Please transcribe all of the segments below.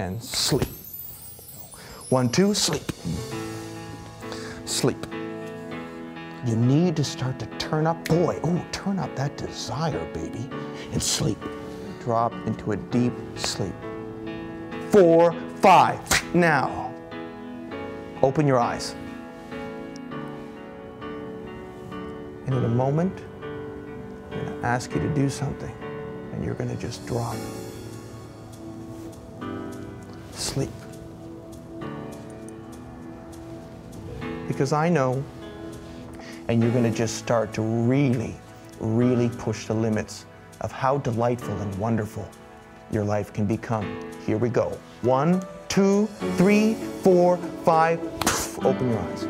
and sleep. 1, 2, sleep. Sleep. You need to start to turn up, boy, oh, turn up that desire, baby, and sleep. Drop into a deep sleep. 4, 5, now. Open your eyes. And in a moment, I'm going to ask you to do something, and you're going to just drop. Sleep. Because I know, and you're going to just start to really, really push the limits of how delightful and wonderful your life can become. Here we go. 1, 2, 3, 4, 5. Poof, open your eyes.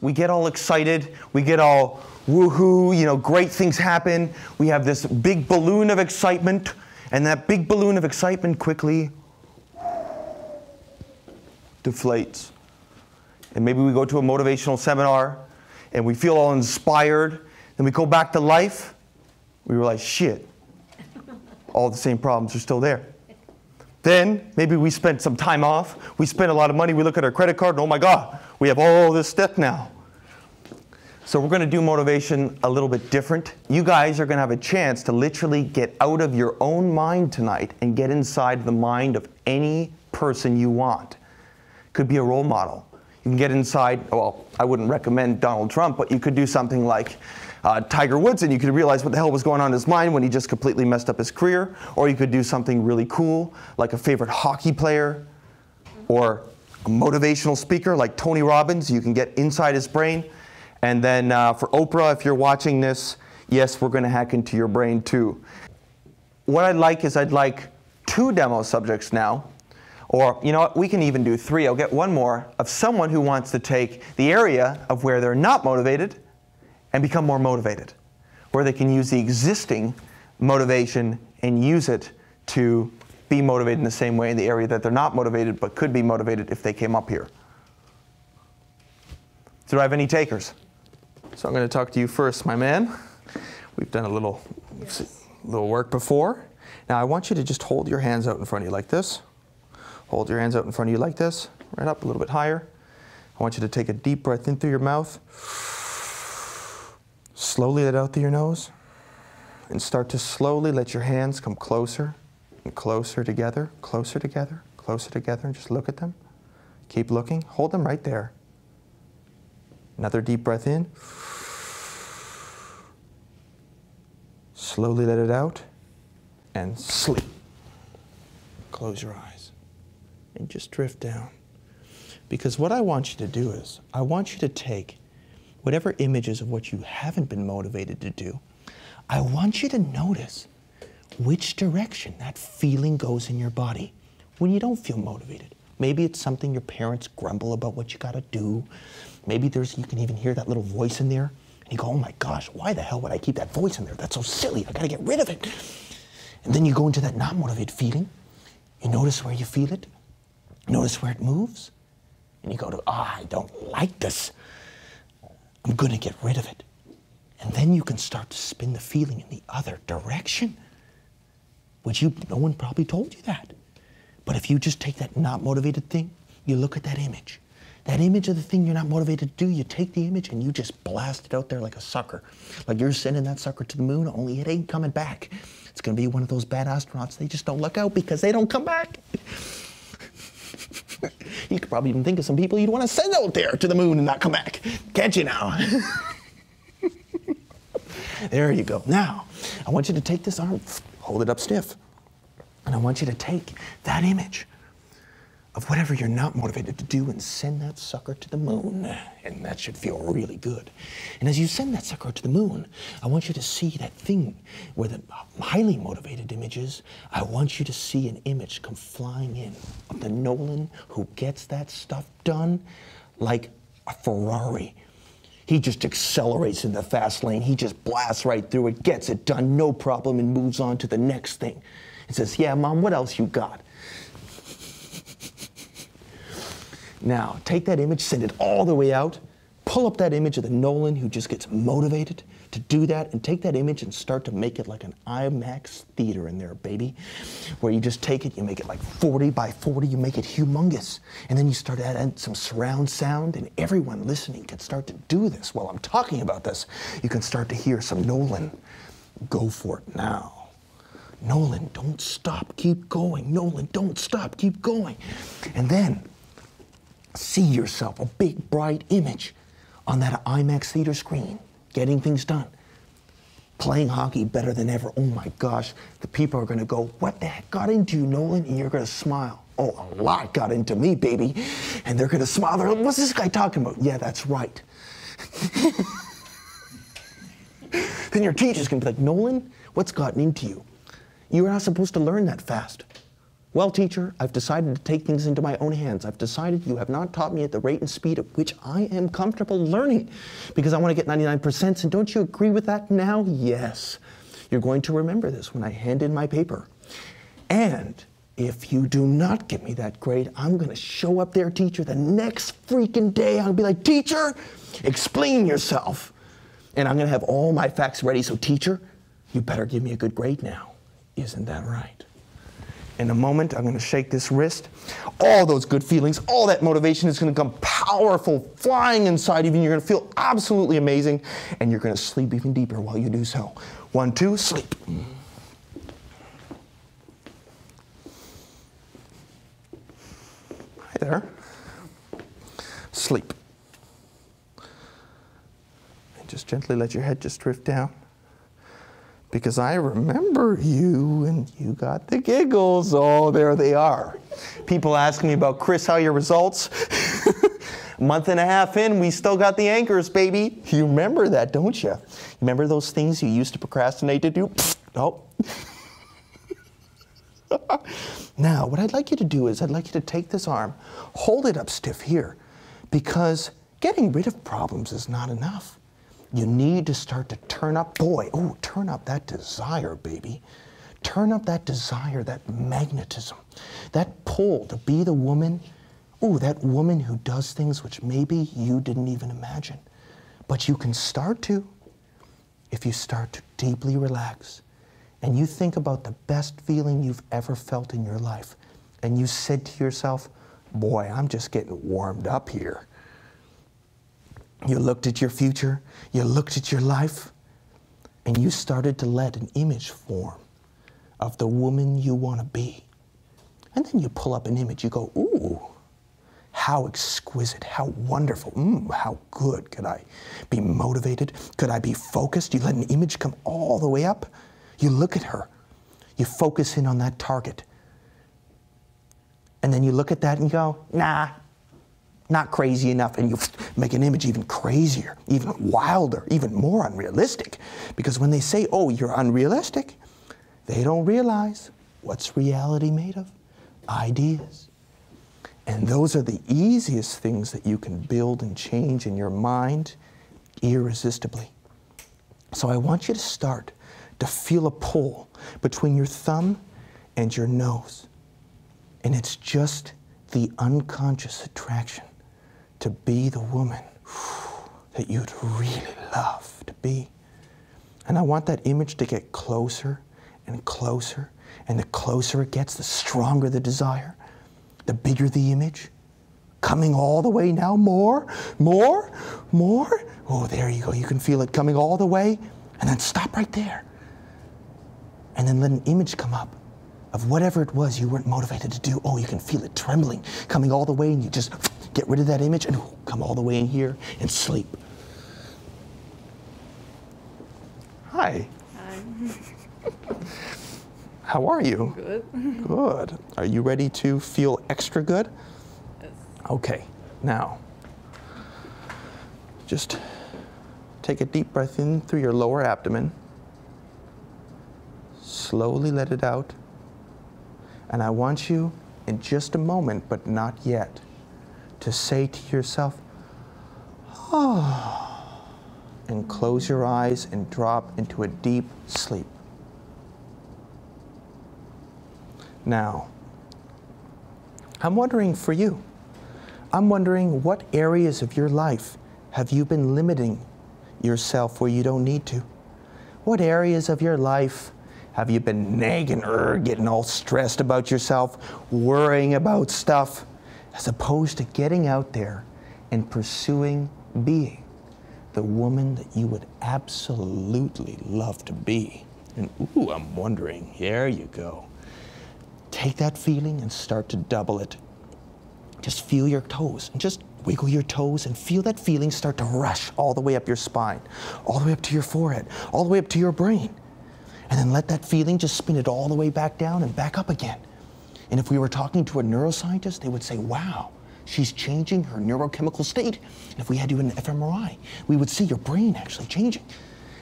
We get all excited, we get all woohoo, you know, great things happen. We have this big balloon of excitement, and that big balloon of excitement quickly deflates. And maybe we go to a motivational seminar and we feel all inspired, then we go back to life, we realize, shit, all the same problems are still there. Then maybe we spent some time off, we spent a lot of money, we look at our credit card, and oh my God, we have all this debt now. So we're going to do motivation a little bit different. You guys are going to have a chance to literally get out of your own mind tonight and get inside the mind of any person you want. Could be a role model. You can get inside, well, I wouldn't recommend Donald Trump, but you could do something like Tiger Woods, and you could realize what the hell was going on in his mind when he just completely messed up his career. Or you could do something really cool, like a favorite hockey player, or a motivational speaker like Tony Robbins. You can get inside his brain. And then for Oprah, if you're watching this, yes, we're going to hack into your brain too. What I'd like is I'd like 2 demo subjects now. Or, you know what, we can even do 3. I'll get 1 more of someone who wants to take the area of where they're not motivated and become more motivated. Where they can use the existing motivation and use it to be motivated in the same way in the area that they're not motivated but could be motivated if they came up here. So do I have any takers? So I'm going to talk to you first, my man. We've done a little work before. Now I want you to just hold your hands out in front of you like this. Hold your hands out in front of you like this, right up a little bit higher. I want you to take a deep breath in through your mouth. Slowly let out through your nose. And start to slowly let your hands come closer and closer together, closer together, closer together, and just look at them. Keep looking. Hold them right there. Another deep breath in. Slowly let it out and sleep. Close your eyes and just drift down. Because what I want you to do is, I want you to take whatever images of what you haven't been motivated to do, I want you to notice which direction that feeling goes in your body when you don't feel motivated. Maybe it's something your parents grumble about what you gotta do. Maybe you can even hear that little voice in there, and you go, oh my gosh, why the hell would I keep that voice in there? That's so silly, I gotta get rid of it. And then you go into that not motivated feeling, you notice where you feel it, notice where it moves, and you go to, I don't like this. I'm gonna get rid of it. And then you can start to spin the feeling in the other direction, which no one probably told you that. But if you just take that not motivated thing, you look at that image of the thing you're not motivated to do, you take the image and you just blast it out there like a sucker. Like you're sending that sucker to the moon, only it ain't coming back. It's gonna be one of those bad astronauts, they just don't look out because they don't come back. You could probably even think of some people you'd want to send out there to the moon and not come back. Can't you now? There you go. Now, I want you to take this arm, hold it up stiff, and I want you to take that image of whatever you're not motivated to do and send that sucker to the moon. And that should feel really good. And as you send that sucker to the moon, I want you to see that thing where the highly motivated image is. I want you to see an image come flying in of the Nolan who gets that stuff done like a Ferrari. He just accelerates in the fast lane. He just blasts right through it, gets it done, no problem, and moves on to the next thing. He says, yeah, Mom, what else you got? Now, take that image, send it all the way out, Pull up that image of the Nolan who just gets motivated to do that, and take that image and start to make it like an IMAX theater in there, baby. Where you just take it, you make it like 40 by 40, you make it humongous. And then you start adding some surround sound, and everyone listening can start to do this while I'm talking about this. You can start to hear some Nolan. Go for it now. Nolan, don't stop, keep going. Nolan, don't stop, keep going. And then see yourself, a big, bright image on that IMAX theater screen, getting things done. Playing hockey better than ever. Oh my gosh, the people are gonna go, what the heck got into you, Nolan? And you're gonna smile. Oh, a lot got into me, baby. And they're gonna smile. They're like, what's this guy talking about? Yeah, that's right. Then your teacher's gonna be like, Nolan, what's gotten into you? You were not supposed to learn that fast. Well, teacher, I've decided to take things into my own hands. I've decided you have not taught me at the rate and speed at which I am comfortable learning, because I want to get 99%. And don't you agree with that now? Yes. You're going to remember this when I hand in my paper. And if you do not give me that grade, I'm going to show up there, teacher, the next freaking day. I'll be like, teacher, explain yourself. And I'm going to have all my facts ready. So, teacher, you better give me a good grade now. Isn't that right? In a moment, I'm going to shake this wrist. All those good feelings, all that motivation is going to come powerful, flying inside of you. You're going to feel absolutely amazing, and you're going to sleep even deeper while you do so. 1, 2, sleep. Hi there. Sleep. And just gently let your head just drift down. Because I remember you, and you got the giggles. Oh, there they are. People ask me about, Chris, how are your results? A month and a half in, we still got the anchors, baby. You remember that, don't you? Remember those things you used to procrastinate to do? Oh. Now, what I'd like you to do is I'd like you to take this arm, hold it up stiff here, because getting rid of problems is not enough. You need to start to turn up, turn up that desire, baby. Turn up that desire, that magnetism, that pull to be the woman, that woman who does things which maybe you didn't even imagine. But you can start to, if you start to deeply relax, and you think about the best feeling you've ever felt in your life, and you said to yourself, boy, I'm just getting warmed up here. You looked at your future, you looked at your life, and you started to let an image form of the woman you want to be. And then you pull up an image, you go, ooh, how exquisite, how wonderful, how good. Could I be motivated? Could I be focused? You let an image come all the way up. You look at her, you focus in on that target. And then you look at that and you go, nah, not crazy enough, and you make an image even crazier, even wilder, even more unrealistic. Because when they say, oh, you're unrealistic, they don't realize what's reality made of? Ideas. And those are the easiest things that you can build and change in your mind irresistibly. So I want you to start to feel a pull between your thumb and your nose. And it's just the unconscious attraction to be the woman that you'd really love to be. And I want that image to get closer and closer, and the closer it gets, the stronger the desire, the bigger the image. Coming all the way now, more. Oh, there you go, you can feel it coming all the way, and then stop right there. And then let an image come up of whatever it was you weren't motivated to do. Oh, you can feel it trembling, coming all the way, and you just get rid of that image and come all the way in here and sleep. Hi. Hi. How are you? Good. Good. Are you ready to feel extra good? Yes. Okay. Now, just take a deep breath in through your lower abdomen. Slowly let it out. And I want you, in just a moment, but not yet, to say to yourself, oh, and close your eyes and drop into a deep sleep. Now, I'm wondering for you, I'm wondering what areas of your life have you been limiting yourself where you don't need to? What areas of your life have you been nagging or getting all stressed about yourself, worrying about stuff, as opposed to getting out there and pursuing being the woman that you would absolutely love to be? And ooh, I'm wondering, there you go. Take that feeling and start to double it. Just feel your toes and just wiggle your toes and feel that feeling start to rush all the way up your spine, all the way up to your forehead, all the way up to your brain. And then let that feeling just spin it all the way back down and back up again. And if we were talking to a neuroscientist, they would say, wow, she's changing her neurochemical state. And if we had to do an fMRI, we would see your brain actually changing.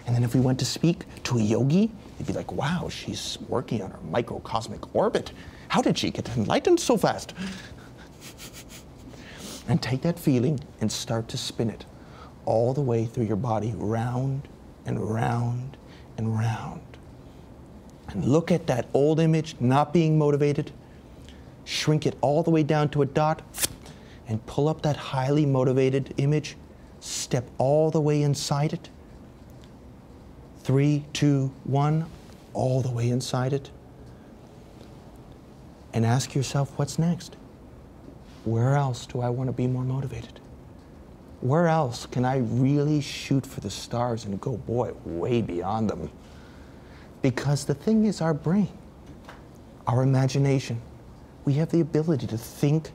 And then if we went to speak to a yogi, they'd be like, wow, she's working on her microcosmic orbit. How did she get enlightened so fast? And take that feeling and start to spin it all the way through your body, round and round and round. And look at that old image, not being motivated. Shrink it all the way down to a dot and pull up that highly motivated image. Step all the way inside it. 3, 2, 1, all the way inside it. And ask yourself, what's next? Where else do I want to be more motivated? Where else can I really shoot for the stars and go, boy, way beyond them? Because the thing is, our brain, our imagination, we have the ability to think,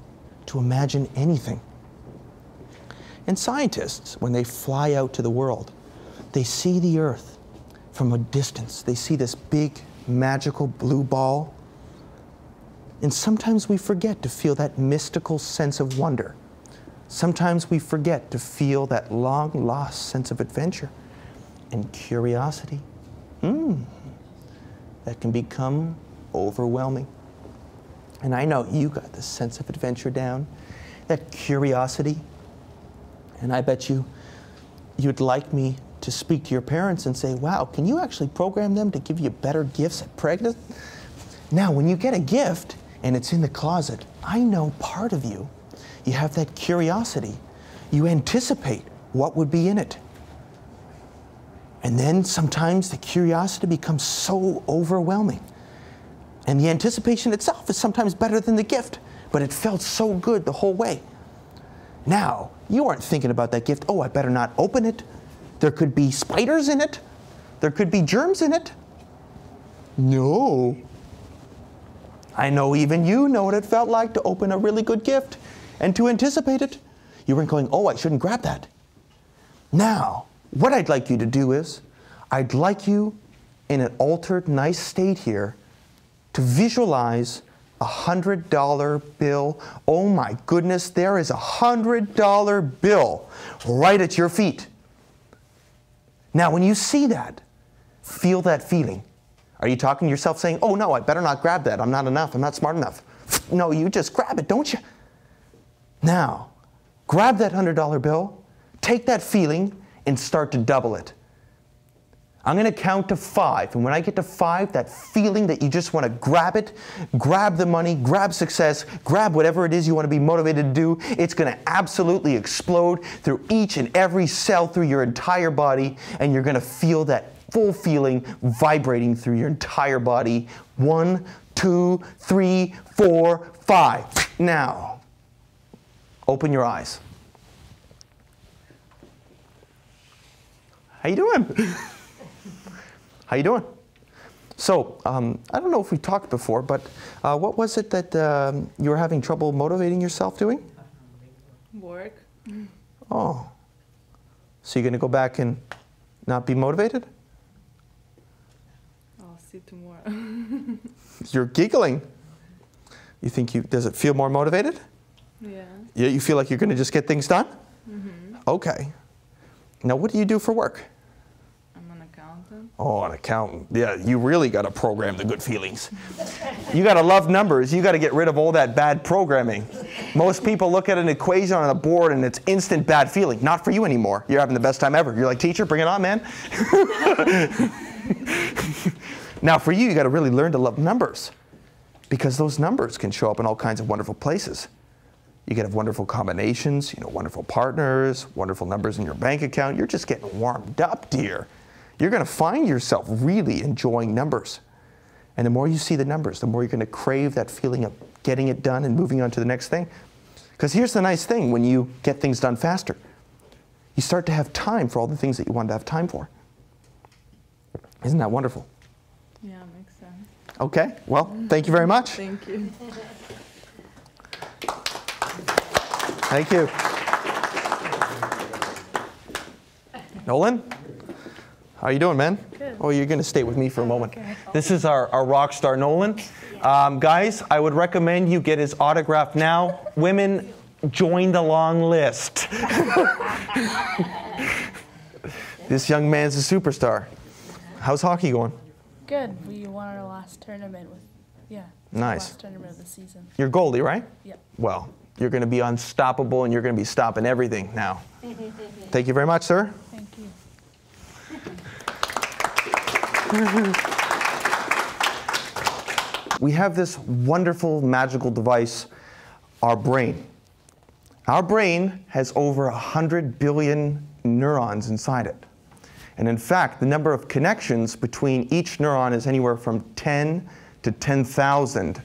to imagine anything. And scientists, when they fly out to the world, they see the Earth from a distance. They see this big, magical blue ball. And sometimes we forget to feel that mystical sense of wonder. Sometimes we forget to feel that long-lost sense of adventure and curiosity. That can become overwhelming. And I know you got the sense of adventure down, that curiosity. And I bet you'd like me to speak to your parents and say, wow, can you actually program them to give you better gifts at pregnant? Now, when you get a gift and it's in the closet, I know part of you, you have that curiosity. You anticipate what would be in it. And then sometimes the curiosity becomes so overwhelming. And the anticipation itself is sometimes better than the gift, but it felt so good the whole way. Now, you aren't thinking about that gift, oh, I better not open it. There could be spiders in it. There could be germs in it. No. I know even you know what it felt like to open a really good gift and to anticipate it. You weren't going, oh, I shouldn't grab that. Now, what I'd like you to do is, I'd like you in an altered, nice state here to visualize a $100 bill. Oh my goodness, there is a $100 bill right at your feet. Now, when you see that, feel that feeling. Are you talking to yourself saying, oh no, I better not grab that. I'm not enough. I'm not smart enough. No, you just grab it, don't you? Now, grab that $100 bill, take that feeling, and start to double it. I'm going to count to 5. And when I get to 5, that feeling that you just want to grab it, grab the money, grab success, grab whatever it is you want to be motivated to do, it's going to absolutely explode through each and every cell through your entire body. And you're going to feel that full feeling vibrating through your entire body. 1, 2, 3, 4, 5. Now, open your eyes. How you doing? How you doing? So, I don't know if we talked before, but what was it that you were having trouble motivating yourself doing? Work. Oh. So you're going to go back and not be motivated? I'll see tomorrow. You're giggling. You think does it feel more motivated? Yeah. Yeah, you feel like you're going to just get things done? Mm-hmm. Okay. Now, what do you do for work? I'm an accountant. Oh, an accountant. Yeah, you really got to program the good feelings. You got to love numbers. You got to get rid of all that bad programming. Most people look at an equation on a board and it's instant bad feeling. Not for you anymore. You're having the best time ever. You're like, teacher, bring it on, man. Now, for you, you got to really learn to love numbers, because those numbers can show up in all kinds of wonderful places. You can have wonderful combinations, you know, wonderful partners, wonderful numbers in your bank account. You're just getting warmed up, dear. You're going to find yourself really enjoying numbers. And the more you see the numbers, the more you're going to crave that feeling of getting it done and moving on to the next thing. Because here's the nice thing, when you get things done faster, you start to have time for all the things that you wanted to have time for. Isn't that wonderful? Yeah, makes sense. Okay, well, thank you very much. Thank you. Thank you. Nolan? How are you doing, man? Good. Oh, you're going to stay with me for a moment. Okay. This is our rock star, Nolan. Guys, I would recommend you get his autograph now. Women, join the long list. This young man's a superstar. How's hockey going? Good. We won our last tournament with, Nice. last tournament of the season. You're goalie, right? Yep. Well, you're going to be unstoppable and you're going to be stopping everything now. Thank you very much, sir. Thank you. We have this wonderful magical device, our brain. Our brain has over 100 billion neurons inside it. And in fact, the number of connections between each neuron is anywhere from 10 to 10,000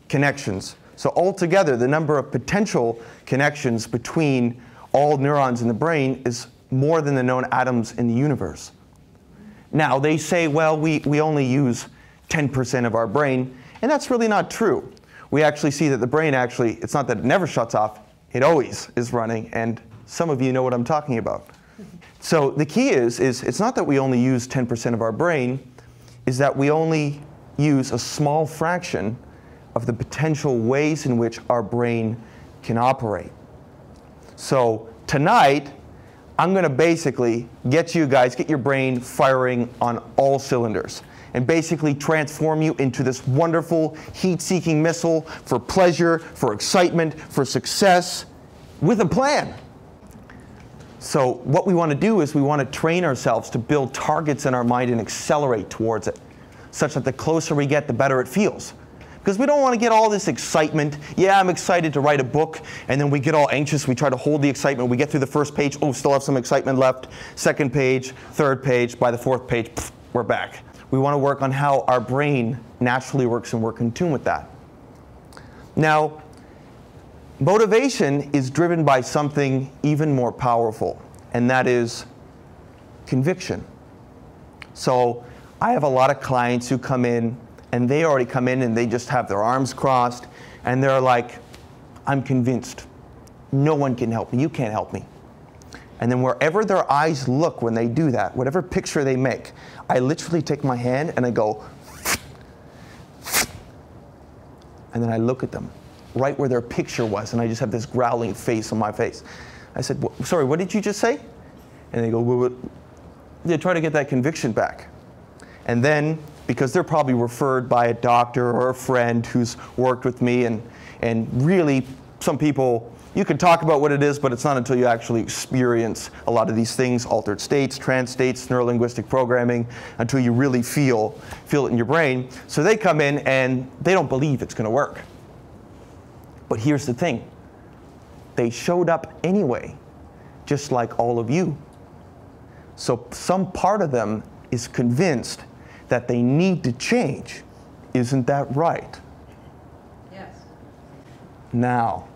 connections. So altogether, the number of potential connections between all neurons in the brain is more than the known atoms in the universe. Now, they say, well, we only use 10% of our brain, and that's really not true. We actually see that the brain actually, it's not that it never shuts off, it always is running, and some of you know what I'm talking about. So the key is it's not that we only use 10% of our brain, is that we only use a small fraction of the potential ways in which our brain can operate. So tonight, I'm going to basically get you guys, get your brain firing on all cylinders and basically transform you into this wonderful heat-seeking missile for pleasure, for excitement, for success, with a plan. So what we want to do is we want to train ourselves to build targets in our mind and accelerate towards it, such that the closer we get, the better it feels. Because we don't want to get all this excitement. Yeah, I'm excited to write a book, and then we get all anxious. We try to hold the excitement. We get through the first page. Oh, still have some excitement left. Second page, third page. By the fourth page, pff, we're back. We want to work on how our brain naturally works and work in tune with that. Now, motivation is driven by something even more powerful, and that is conviction. So I have a lot of clients who come in, and they already come in and they just have their arms crossed, and they're like, I'm convinced. No one can help me. You can't help me. And then wherever their eyes look when they do that, whatever picture they make, I literally take my hand and I go, and then I look at them right where their picture was, and I just have this growling face on my face. I said, sorry, what did you just say? And they go, well, they try to get that conviction back. And then, because they're probably referred by a doctor or a friend who's worked with me, and really, some people, you can talk about what it is, but it's not until you actually experience a lot of these things, altered states, trance states, neurolinguistic programming, until you really feel it in your brain. So they come in and they don't believe it's going to work. But here's the thing. They showed up anyway, just like all of you. So some part of them is convinced that they need to change. Isn't that right? Yes. Now,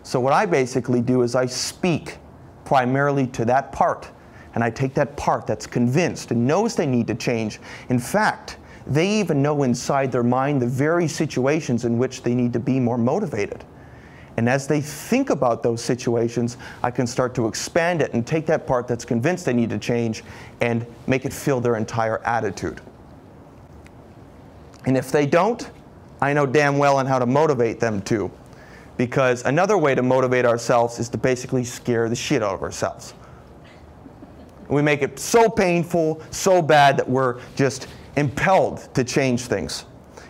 so what I basically do is I speak primarily to that part, and I take that part that's convinced and knows they need to change. In fact, they even know inside their mind the very situations in which they need to be more motivated. And as they think about those situations, I can start to expand it and take that part that's convinced they need to change and make it fill their entire attitude. And if they don't, I know damn well on how to motivate them too. Because another way to motivate ourselves is to basically scare the shit out of ourselves. We make it so painful, so bad that we're just impelled to change things.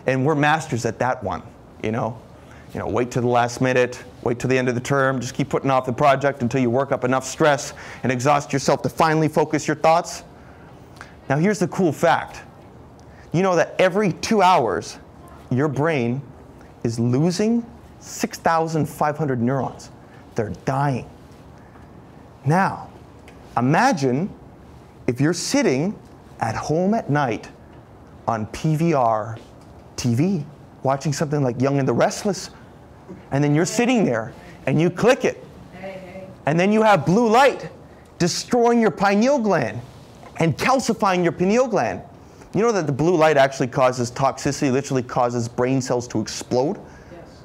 And we're masters at that one, you know, wait till the last minute, wait till the end of the term, just keep putting off the project until you work up enough stress and exhaust yourself to finally focus your thoughts. Now here's the cool fact. You know that every 2 hours, your brain is losing 6,500 neurons. They're dying. Now, imagine if you're sitting at home at night on PVR TV, watching something like Young and the Restless, and then you're sitting there and you click it, and then you have blue light destroying your pineal gland and calcifying your pineal gland. You know that the blue light actually causes toxicity, literally causes brain cells to explode? Yes.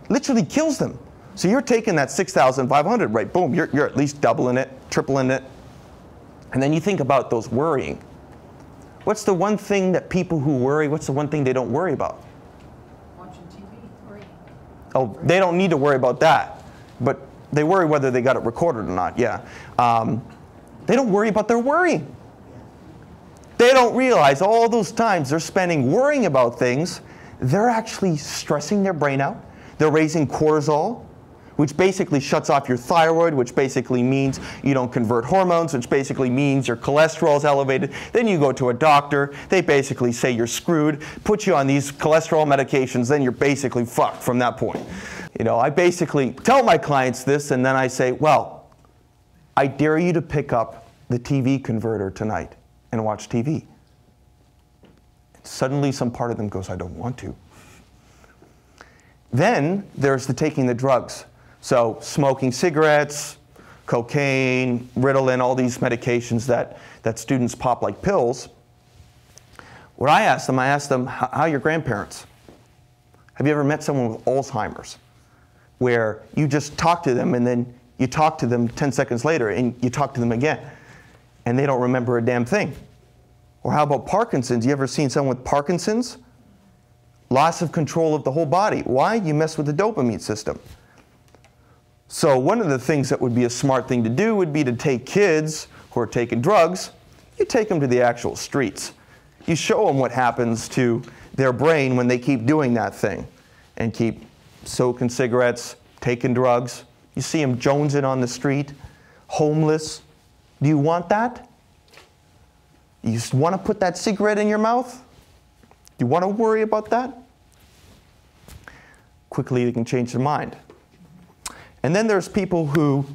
Literally kills them. So you're taking that 6,500, right, boom, you're at least doubling it, tripling it. And then you think about those worrying. What's the one thing that people who worry, what's the one thing they don't worry about? Watching TV, worrying. Oh, they don't need to worry about that. But they worry whether they got it recorded or not, yeah. They don't worry about their worrying. They don't realize all those times they're spending worrying about things, they're actually stressing their brain out. They're raising cortisol, which basically shuts off your thyroid, which basically means you don't convert hormones, which basically means your cholesterol is elevated. Then you go to a doctor, they basically say you're screwed, put you on these cholesterol medications, then you're basically fucked from that point. You know, I basically tell my clients this, and then I say, well, I dare you to pick up the TV converter tonight and watch TV. Suddenly some part of them goes, I don't want to. Then there's the taking the drugs. So smoking cigarettes, cocaine, Ritalin, all these medications that students pop like pills. What I ask them, how are your grandparents? Have you ever met someone with Alzheimer's? Where you just talk to them and then you talk to them 10 seconds later and you talk to them again and they don't remember a damn thing. Or how about Parkinson's? You ever seen someone with Parkinson's? Loss of control of the whole body. Why? You mess with the dopamine system. So one of the things that would be a smart thing to do would be to take kids who are taking drugs, you take them to the actual streets. You show them what happens to their brain when they keep doing that thing and keep soaking cigarettes, taking drugs. You see them jonesing on the street, homeless. Do you want that? You want to put that cigarette in your mouth? You want to worry about that? Quickly they can change their mind. And then there's people who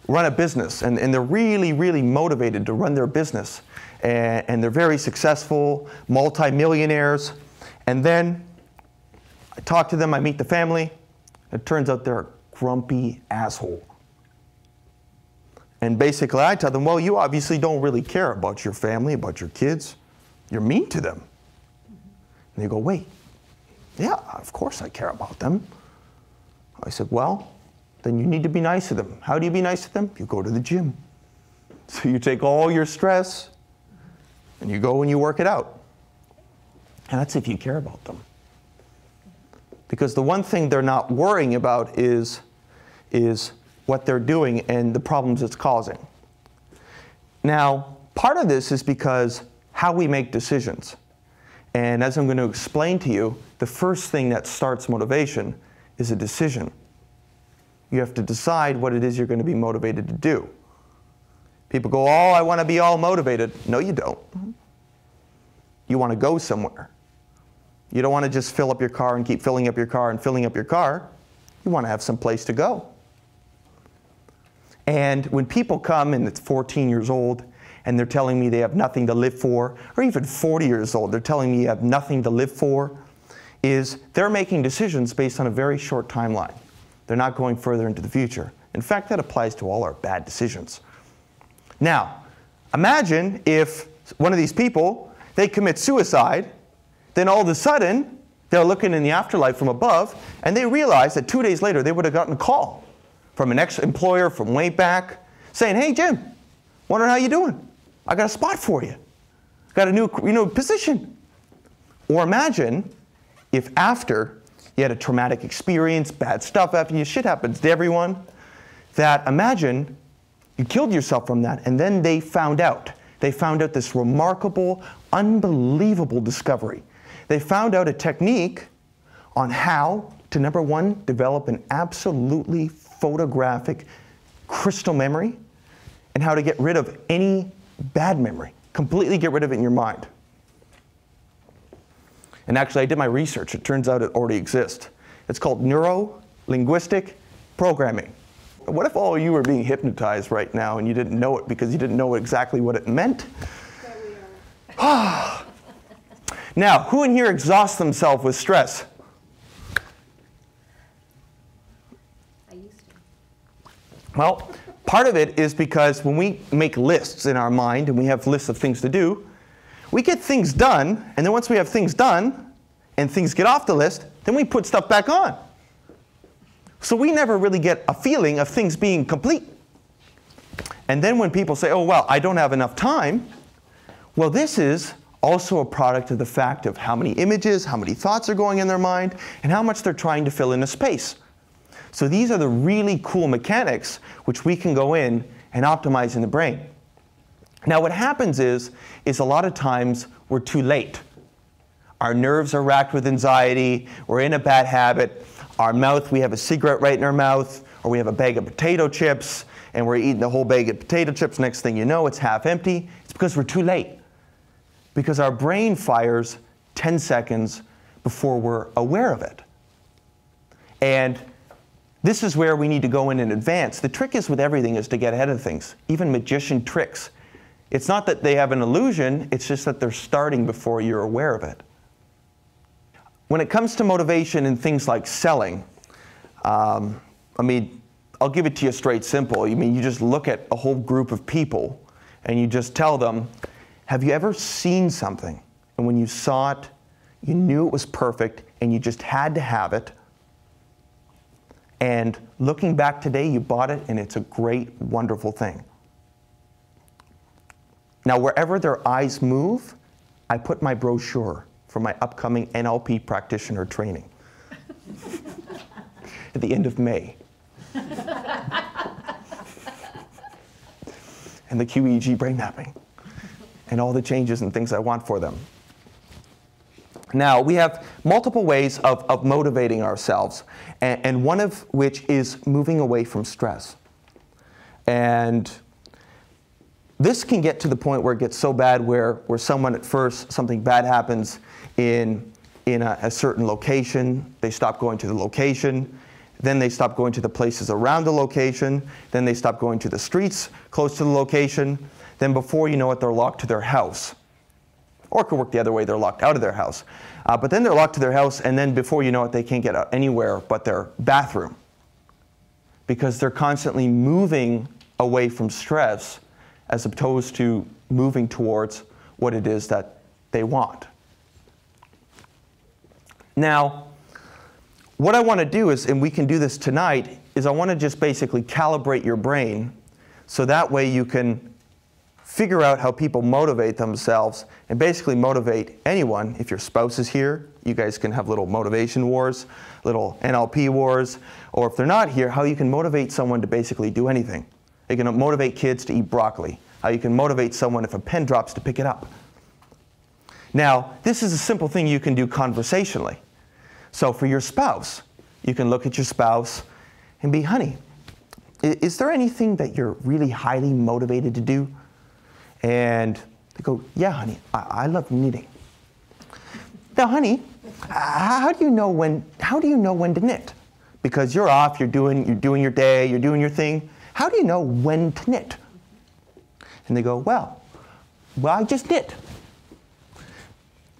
run a business and they're really, really motivated to run their business. And they're very successful, multi-millionaires. And then I talk to them, I meet the family. It turns out they're a grumpy asshole. And basically I tell them, well, you obviously don't really care about your family, about your kids. You're mean to them. And they go, wait, yeah, of course I care about them. I said, well, then you need to be nice to them. How do you be nice to them? You go to the gym. So you take all your stress and you go and you work it out. And that's if you care about them. Because the one thing they're not worrying about is what they're doing and the problems it's causing. Now, part of this is because how we make decisions. And as I'm going to explain to you, the first thing that starts motivation is a decision. You have to decide what it is you're going to be motivated to do. People go, oh, I want to be all motivated. No, you don't. You want to go somewhere. You don't want to just fill up your car and keep filling up your car and filling up your car. You want to have some place to go. And when people come and it's 14 years old and they're telling me they have nothing to live for, or even 40 years old, they're telling me you have nothing to live for, is they're making decisions based on a very short timeline. They're not going further into the future. In fact, that applies to all our bad decisions. Now, imagine if one of these people, they commit suicide, then all of a sudden, they're looking in the afterlife from above, and they realize that 2 days later, they would have gotten a call from an ex-employer from way back saying, hey, Jim, wondering how you doing? I got a spot for you. Got a new position. Or imagine if after you had a traumatic experience, bad stuff after you, shit happens to everyone, that imagine you killed yourself from that, and then they found out. They found out this remarkable, unbelievable discovery. They found out a technique on how to, number one, develop an absolutely photographic crystal memory, and how to get rid of any bad memory. Completely get rid of it in your mind. And actually, I did my research. It turns out it already exists. It's called neuro-linguistic programming. What if all of you were being hypnotized right now and you didn't know it because you didn't know exactly what it meant? There we are. Now, who in here exhausts themselves with stress? I used to. Well, part of it is because when we make lists in our mind and we have lists of things to do, we get things done, and then once we have things done and things get off the list, then we put stuff back on. So we never really get a feeling of things being complete. And then when people say, oh, well, I don't have enough time, well, this is also a product of the fact of how many images, how many thoughts are going in their mind, and how much they're trying to fill in a space. So these are the really cool mechanics which we can go in and optimize in the brain. Now what happens is a lot of times we're too late. Our nerves are racked with anxiety, we're in a bad habit, our mouth, we have a cigarette right in our mouth, or we have a bag of potato chips, and we're eating the whole bag of potato chips, next thing you know it's half empty. It's because we're too late. Because our brain fires 10 seconds before we're aware of it. And this is where we need to go in advance. The trick is with everything is to get ahead of things, even magician tricks. It's not that they have an illusion, it's just that they're starting before you're aware of it. When it comes to motivation and things like selling, I mean, I'll give it to you straight simple. I mean, you just look at a whole group of people and you just tell them, have you ever seen something and when you saw it, you knew it was perfect and you just had to have it, and looking back today, you bought it and it's a great, wonderful thing. Now, wherever their eyes move, I put my brochure for my upcoming NLP practitioner training at the end of May. And the QEEG brain mapping and all the changes and things I want for them. Now, we have multiple ways of motivating ourselves, and one of which is moving away from stress. And this can get to the point where it gets so bad where someone at first, something bad happens in a certain location, they stop going to the location, then they stop going to the places around the location, then they stop going to the streets close to the location, then before you know it, they're locked to their house. Or it could work the other way, they're locked out of their house. But then they're locked to their house, and then before you know it, they can't get out anywhere but their bathroom. Because they're constantly moving away from stress as opposed to moving towards what it is that they want. Now, what I want to do is, and we can do this tonight, is I want to just basically calibrate your brain so that way you can figure out how people motivate themselves and basically motivate anyone. If your spouse is here, you guys can have little motivation wars, little NLP wars, or if they're not here, how you can motivate someone to basically do anything. You can motivate kids to eat broccoli, how you can motivate someone if a pen drops to pick it up. Now, this is a simple thing you can do conversationally. So for your spouse, you can look at your spouse and be, honey, is there anything that you're really highly motivated to do? And they go, yeah, honey, I love knitting. Now, honey, how do you know when to knit? Because you're off, you're doing your day, you're doing your thing. How do you know when to knit? And they go, well, I just knit.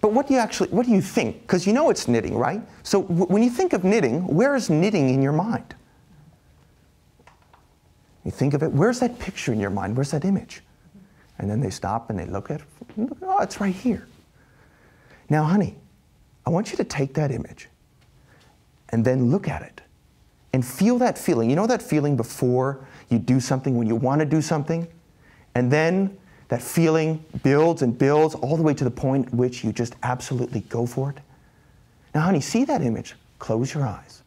But what do you think? Because you know it's knitting, right? So when you think of knitting, where is knitting in your mind? You think of it, where's that picture in your mind? Where's that image? And then they stop and they look at it. Oh, it's right here. Now, honey, I want you to take that image and then look at it and feel that feeling. You know that feeling before you do something, when you want to do something? And then that feeling builds and builds all the way to the point at which you just absolutely go for it. Now, honey, see that image. Close your eyes.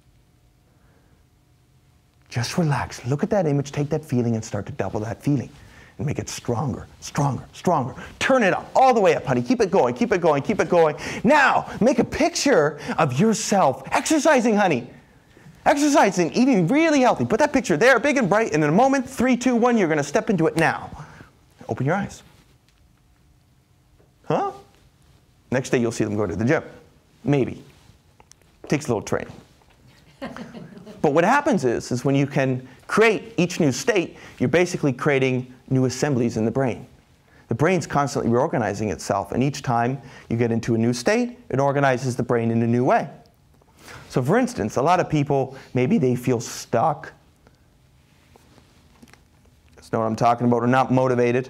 Just relax. Look at that image, take that feeling, and start to double that feeling. And make it stronger, stronger, stronger. Turn it up, all the way up, honey. Keep it going, keep it going, keep it going. Now, make a picture of yourself exercising, honey. Exercising, eating really healthy. Put that picture there, big and bright, and in a moment, 3, 2, 1, you're going to step into it now. Open your eyes. Huh? Next day, you'll see them go to the gym. Maybe. Takes a little training. But what happens is when you can create each new state, you're basically creating new assemblies in the brain. The brain's constantly reorganizing itself, and each time you get into a new state, it organizes the brain in a new way. So for instance, a lot of people, maybe they feel stuck. That's not what I'm talking about, or not motivated.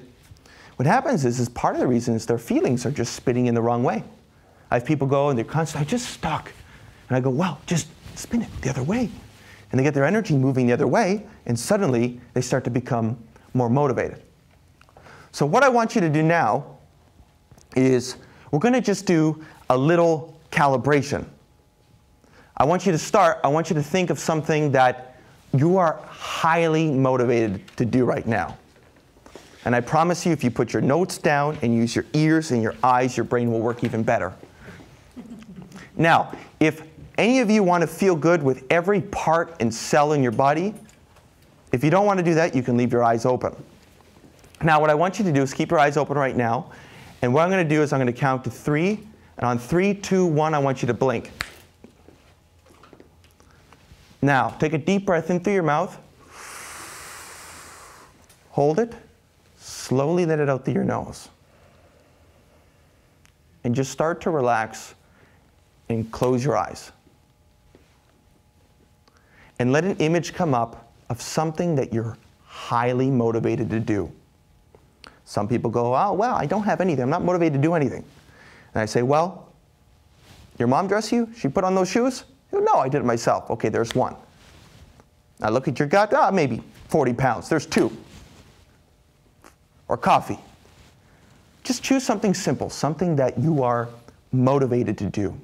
What happens is part of the reason is their feelings are just spinning in the wrong way. I have people go and they're constantly, I'm just stuck. And I go, well, just spin it the other way. And they get their energy moving the other way, and suddenly they start to become more motivated. So what I want you to do now is we're going to just do a little calibration. I want you to think of something that you are highly motivated to do right now. And I promise you, if you put your notes down and use your ears and your eyes, your brain will work even better. Now, if any of you want to feel good with every part and cell in your body, if you don't want to do that, you can leave your eyes open. Now, what I want you to do is keep your eyes open right now. And what I'm going to do is I'm going to count to 3. And on 3, 2, 1, I want you to blink. Now, take a deep breath in through your mouth. Hold it. Slowly let it out through your nose. And just start to relax and close your eyes. And let an image come up of something that you're highly motivated to do. Some people go, oh, well, I don't have anything. I'm not motivated to do anything. And I say, well, your mom dress you? She put on those shoes? No, I did it myself. Okay, there's 1. Now look at your gut. Maybe 40 pounds. There's 2. Or coffee. Just choose something simple, something that you are motivated to do.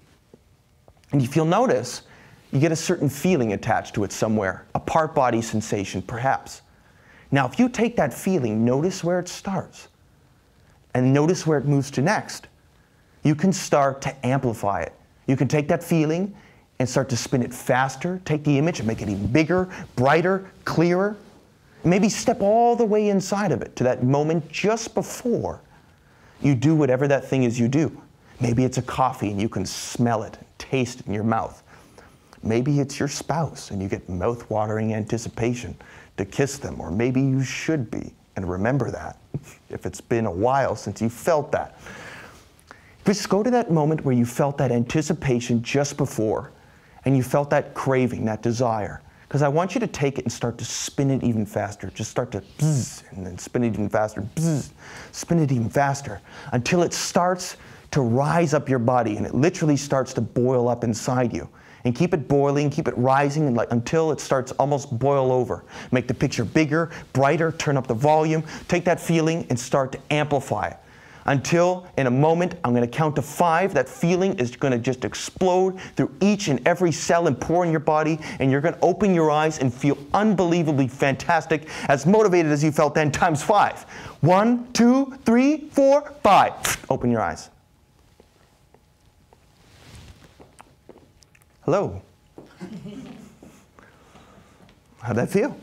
And if you'll notice, you get a certain feeling attached to it somewhere, a part-body sensation, perhaps. Now, if you take that feeling, notice where it starts, and notice where it moves to next. You can start to amplify it. You can take that feeling and start to spin it faster, take the image and make it even bigger, brighter, clearer. Maybe step all the way inside of it to that moment just before you do whatever that thing is you do. Maybe it's a coffee and you can smell it, taste it in your mouth. Maybe it's your spouse and you get mouth-watering anticipation to kiss them, or maybe you should be, and remember that if it's been a while since you felt that. Just go to that moment where you felt that anticipation just before, and you felt that craving, that desire. Because I want you to take it and start to spin it even faster. Just start to bzz, and then spin it even faster, bzz, spin it even faster, until it starts to rise up your body, and it literally starts to boil up inside you. And keep it boiling, keep it rising until it starts almost boil over. Make the picture bigger, brighter, turn up the volume, take that feeling and start to amplify it. Until, in a moment, I'm going to count to 5, that feeling is going to just explode through each and every cell and pore in your body, and you're going to open your eyes and feel unbelievably fantastic, as motivated as you felt then, times 5. 1, 2, 3, 4, 5. Open your eyes. Hello. How'd that feel?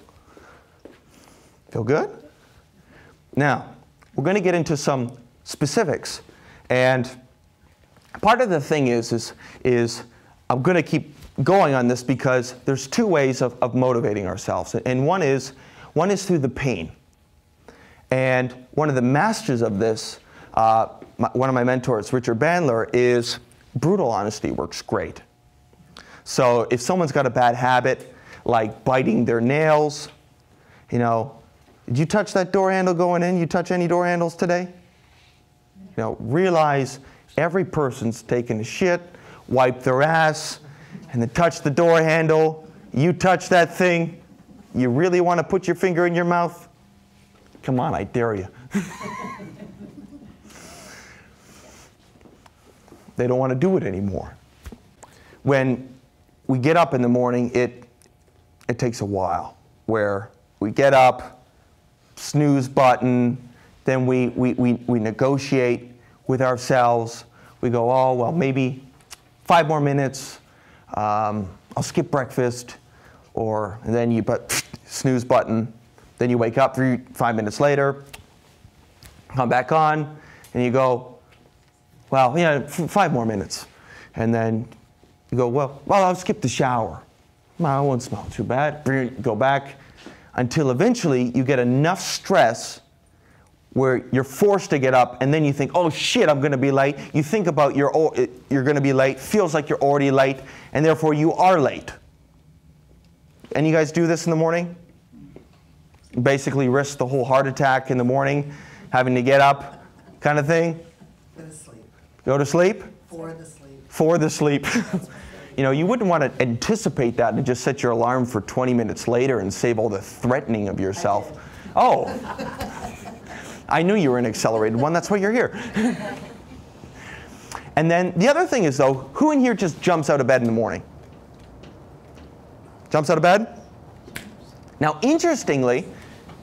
Feel good? Now, we're going to get into some specifics. And part of the thing is I'm going to keep going on this because there's 2 ways of motivating ourselves. And one is through the pain. And one of the masters of this, one of my mentors, Richard Bandler, is brutal honesty works great. So if someone's got a bad habit, like biting their nails, you know, did you touch that door handle going in? You touch any door handles today? You know, realize every person's taken a shit, wipe their ass, and then touch the door handle. You touch that thing. You really want to put your finger in your mouth? Come on, I dare you. They don't want to do it anymore. When we get up in the morning, it takes a while, where we get up, snooze button, then we negotiate with ourselves. We go, oh, well, maybe 5 more minutes, I'll skip breakfast, and then you put snooze button, then you wake up 5 minutes later, come back on, and you go, well, yeah, 5 more minutes. And then you go, well, I'll skip the shower. Well, it won't smell too bad. Go back until eventually you get enough stress where you're forced to get up, and then you think, oh shit, I'm going to be late. You think about you're going to be late, feels like you're already late, and therefore you are late. And you guys do this in the morning? Basically risk the whole heart attack in the morning, having to get up, kind of thing? Go to sleep. Go to sleep? For the sleep. For the sleep. You know, you wouldn't want to anticipate that and just set your alarm for 20 minutes later and save all the threatening of yourself. Oh, I knew you were an accelerated one. That's why you're here. And then the other thing is, though, who in here just jumps out of bed in the morning? Jumps out of bed? Now, interestingly,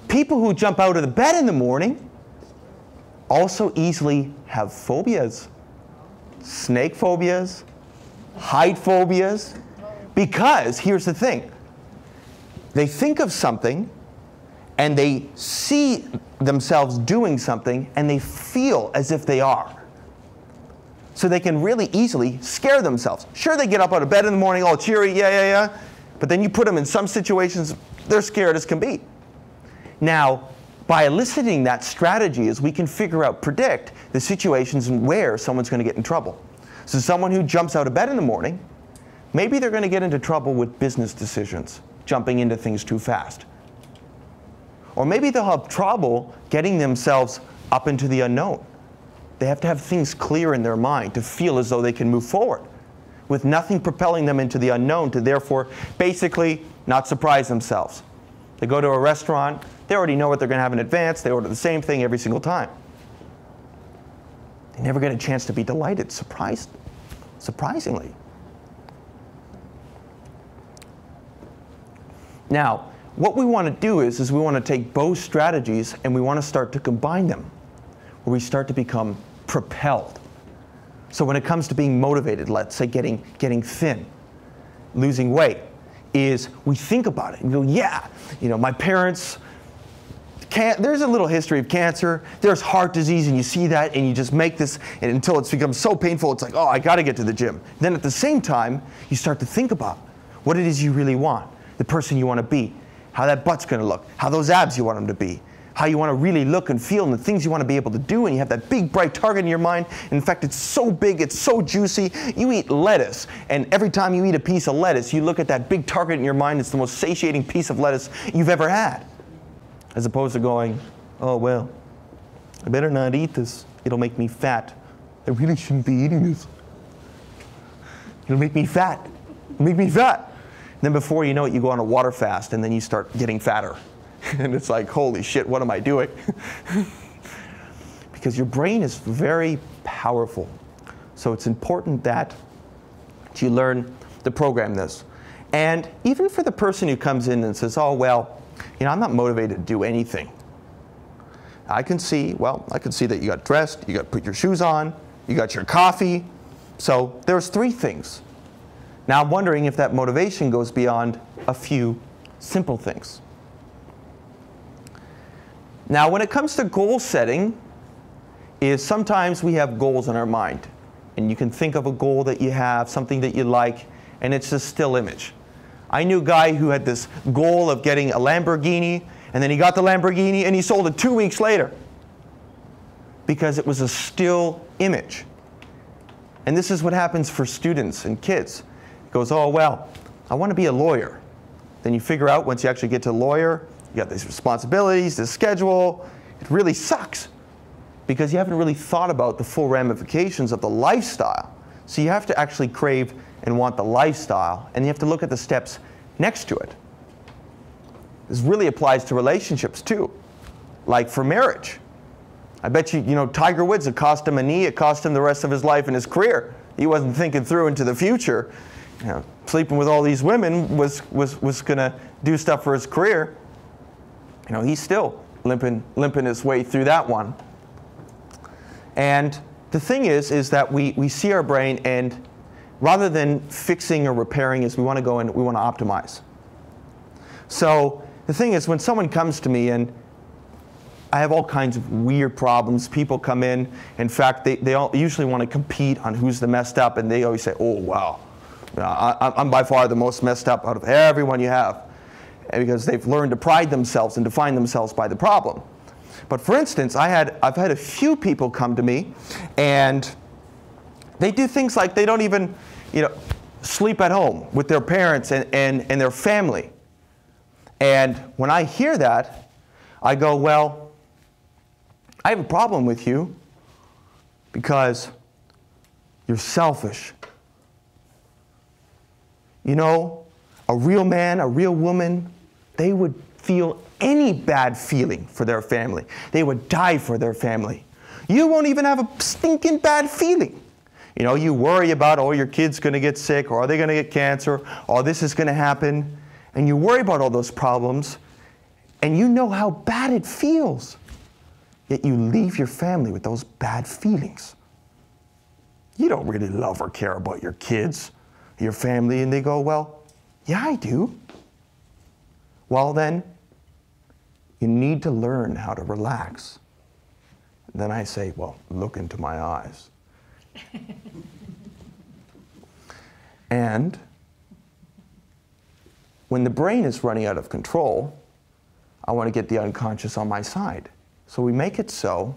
people who jump out of the bed in the morning also easily have phobias. Snake phobias, height phobias, because here's the thing. They think of something and they see themselves doing something and they feel as if they are. So they can really easily scare themselves. Sure, they get up out of bed in the morning all cheery, yeah. But then you put them in some situations, they're scared as can be. Now, by eliciting that strategy is we can figure out, predict the situations and where someone's going to get in trouble. So someone who jumps out of bed in the morning, maybe they're going to get into trouble with business decisions, jumping into things too fast. Or maybe they'll have trouble getting themselves up into the unknown. They have to have things clear in their mind to feel as though they can move forward, with nothing propelling them into the unknown to therefore basically not surprise themselves. They go to a restaurant, they already know what they're going to have in advance, they order the same thing every single time. They never get a chance to be delighted, surprisingly. Now, what we want to do is we want to take both strategies and we want to start to combine them, where we start to become propelled. So when it comes to being motivated, let's say getting thin, losing weight, is we think about it and go, yeah, you know, my parents, there's a little history of cancer, there's heart disease, and you see that and you just make this, and until it's become so painful, it's like, oh, I got to get to the gym. Then at the same time, you start to think about what it is you really want, the person you want to be, how that butt's going to look, how those abs you want them to be, how you want to really look and feel, and the things you want to be able to do, and you have that big bright target in your mind. In fact, it's so big, it's so juicy. You eat lettuce, and every time you eat a piece of lettuce, you look at that big target in your mind. It's the most satiating piece of lettuce you've ever had. As opposed to going, oh, well, I better not eat this. It'll make me fat. I really shouldn't be eating this. It'll make me fat. It'll make me fat. And then before you know it, you go on a water fast, and then you start getting fatter. And it's like, holy shit, what am I doing? Because your brain is very powerful. So it's important that you learn to program this. And even for the person who comes in and says, oh, well, you know, I'm not motivated to do anything. I can see that you got dressed, you got to put your shoes on, you got your coffee. So there's 3 things. Now I'm wondering if that motivation goes beyond a few simple things. Now when it comes to goal setting, is sometimes we have goals in our mind. And you can think of a goal that you have, something that you like, and it's a still image. I knew a guy who had this goal of getting a Lamborghini, and then he got the Lamborghini and he sold it 2 weeks later because it was a still image. And this is what happens for students and kids. It goes, oh, well, I want to be a lawyer. Then you figure out once you actually get to lawyer, you got these responsibilities, this schedule. It really sucks because you haven't really thought about the full ramifications of the lifestyle. So you have to actually crave and want the lifestyle, and you have to look at the steps next to it. This really applies to relationships too, like for marriage. I bet you know, Tiger Woods, it cost him a knee, it cost him the rest of his life and his career. He wasn't thinking through into the future. You know, sleeping with all these women was going to do stuff for his career. You know, he's still limping his way through that one. And the thing is that we see our brain, and rather than fixing or repairing is we want to go and we want to optimize. So the thing is, when someone comes to me and I have all kinds of weird problems. People come in fact, they all usually want to compete on who's the messed up, and they always say, oh, wow, I'm by far the most messed up out of everyone you have, and because they've learned to pride themselves and define themselves by the problem. But for instance, I've had a few people come to me, and they do things like they don't even, sleep at home with their parents and their family. And when I hear that, I go, well, I have a problem with you because you're selfish. A real man, a real woman, they would feel any bad feeling for their family. They would die for their family. You won't even have a stinking bad feeling. You worry about, oh, your kid's going to get sick, or are they going to get cancer, or this is going to happen. And you worry about all those problems, and you know how bad it feels. Yet you leave your family with those bad feelings. You don't really love or care about your kids, your family, and they go, well, yeah, I do. Well, then, you need to learn how to relax. Then I say, well, look into my eyes. And when the brain is running out of control, I want to get the unconscious on my side. So we make it so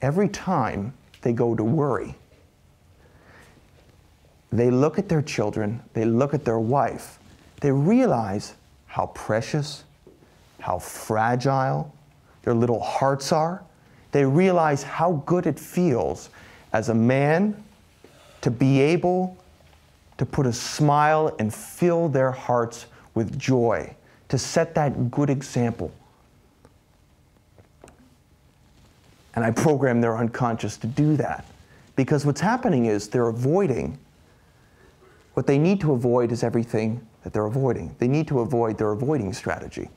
every time they go to worry, they look at their children, they look at their wife, they realize how precious, how fragile their little hearts are. They realize how good it feels as a man to be able to put a smile and fill their hearts with joy, to set that good example. And I program their unconscious to do that. Because what's happening is they're avoiding. What they need to avoid is everything that they're avoiding. They need to avoid their avoiding strategy.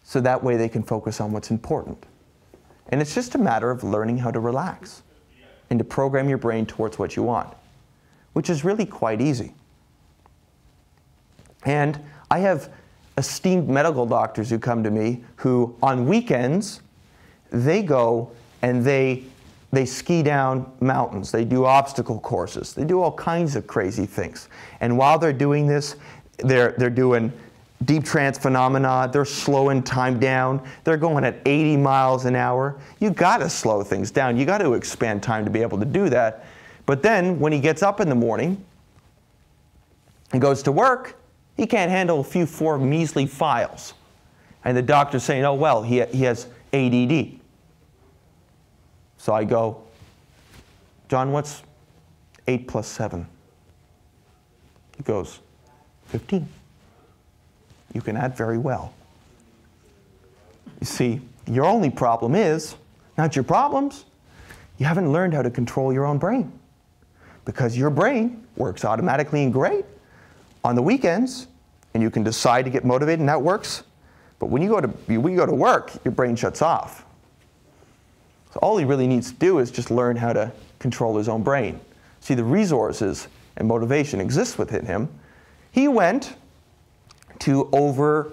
So that way they can focus on what's important. And it's just a matter of learning how to relax and to program your brain towards what you want, which is really quite easy. And I have esteemed medical doctors who come to me who, on weekends, they go and they ski down mountains. They do obstacle courses. They do all kinds of crazy things. And while they're doing this, they're doing deep trance phenomena. They're slowing time down. They're going at 80 miles an hour. You got to slow things down. You got to expand time to be able to do that. But then when he gets up in the morning and goes to work, he can't handle four measly files. And the doctor's saying, oh, well, he has ADD. So I go, John, what's 8 plus 7? He goes, 15. You can add very well. You see, your only problem is not your problems. You haven't learned how to control your own brain. Because your brain works automatically and great on the weekends, and you can decide to get motivated, and that works. But when you go to work, your brain shuts off. So all he really needs to do is just learn how to control his own brain. See, the resources and motivation exist within him. He went to over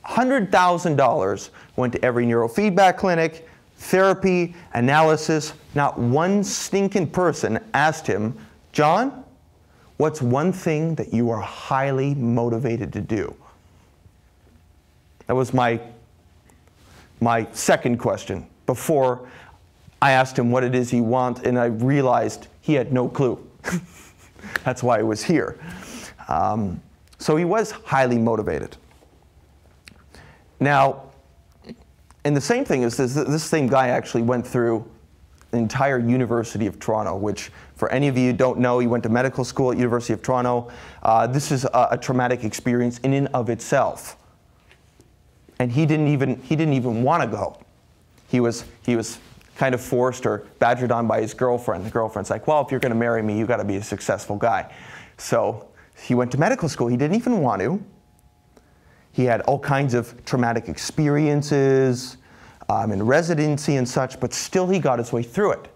$100,000, went to every neurofeedback clinic, therapy, analysis. Not one stinking person asked him, John, what's one thing that you are highly motivated to do? That was my second question before I asked him what it is he wants, and I realized he had no clue. That's why I was here. So he was highly motivated. Now, and the same thing is this same guy actually went through the entire University of Toronto, which for any of you who don't know, he went to medical school at University of Toronto. This is a traumatic experience in and of itself. And he didn't even want to go. He was kind of forced or badgered on by his girlfriend. The girlfriend's like, well, if you're going to marry me, you got to be a successful guy. So he went to medical school. He didn't even want to. He had all kinds of traumatic experiences in residency and such, but still he got his way through it.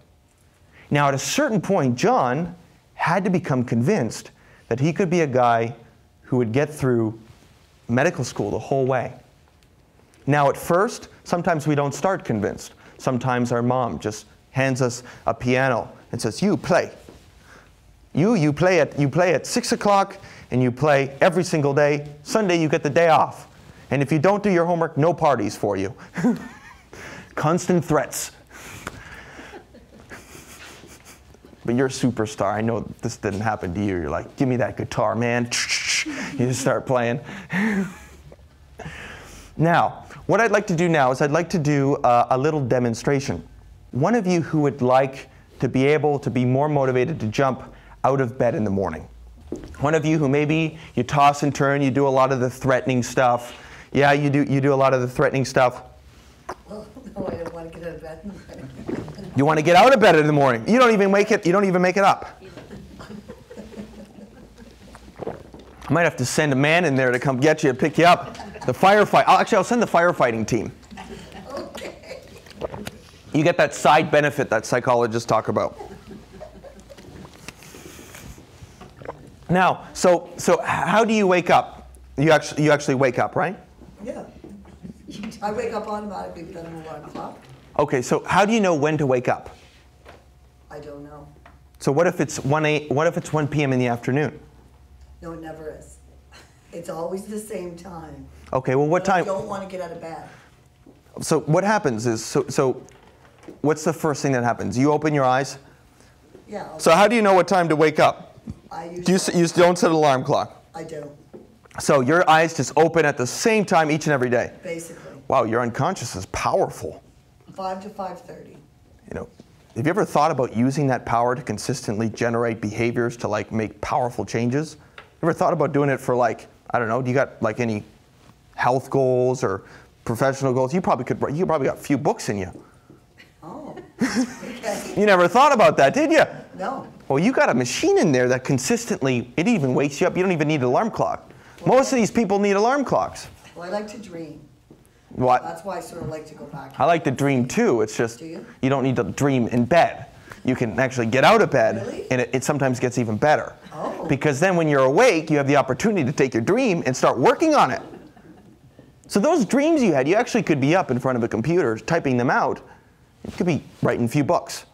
Now, at a certain point, John had to become convinced that he could be a guy who would get through medical school the whole way. Now at first, sometimes we don't start convinced. Sometimes our mom just hands us a piano and says, you play. You play at 6 o'clock and you play every single day. Sunday you get the day off. And if you don't do your homework, no parties for you. Constant threats. But you're a superstar. I know this didn't happen to you. You're like, give me that guitar, man. You just start playing. Now, what I'd like to do now is I'd like to do a little demonstration. One of you who would like to be able to be more motivated to jump out of bed in the morning. One of you who maybe you toss and turn, you do a lot of the threatening stuff. Yeah, you do a lot of the threatening stuff. Oh, no, I don't want to get out of bed. You want to get out of bed in the morning. You don't even make it up. I might have to send a man in there to come get you and pick you up. The firefight. I'll send the firefighting team. Okay. You get that side benefit that psychologists talk about. Now, so how do you wake up? You actually wake up, right? Yeah. I wake up automatically without an alarm clock. Okay, so how do you know when to wake up? I don't know. So what if it's 1 p.m. in the afternoon? No, it never is. It's always the same time. Okay, well what But I time? don't want to get out of bed. So what happens is, so what's the first thing that happens? You open your eyes? Yeah. So how do you know what time to wake up? I You usually. don't set an alarm clock. I do, So your eyes just open at the same time each and every day. basically. Wow, your unconscious is powerful. 5 to 5:30. You know, have you ever thought about using that power to consistently generate behaviors to like make powerful changes? You ever thought about doing it for like, I don't know, do you got like any health goals or professional goals? You probably got a few books in you. Oh. Okay. You never thought about that, did you? No. Well, you got a machine in there that consistently, it even wakes you up. You don't even need an alarm clock. Most of these people need alarm clocks. Well, I like to dream. What? That's why I sort of like to go back. I like to dream too. It's just, Do you? you don't need to dream in bed. You can actually get out of bed, Really? and it sometimes gets even better. Oh. Because then when you're awake, you have the opportunity to take your dream and start working on it. So those dreams you had, you actually could be up in front of a computer typing them out. You could be writing a few books.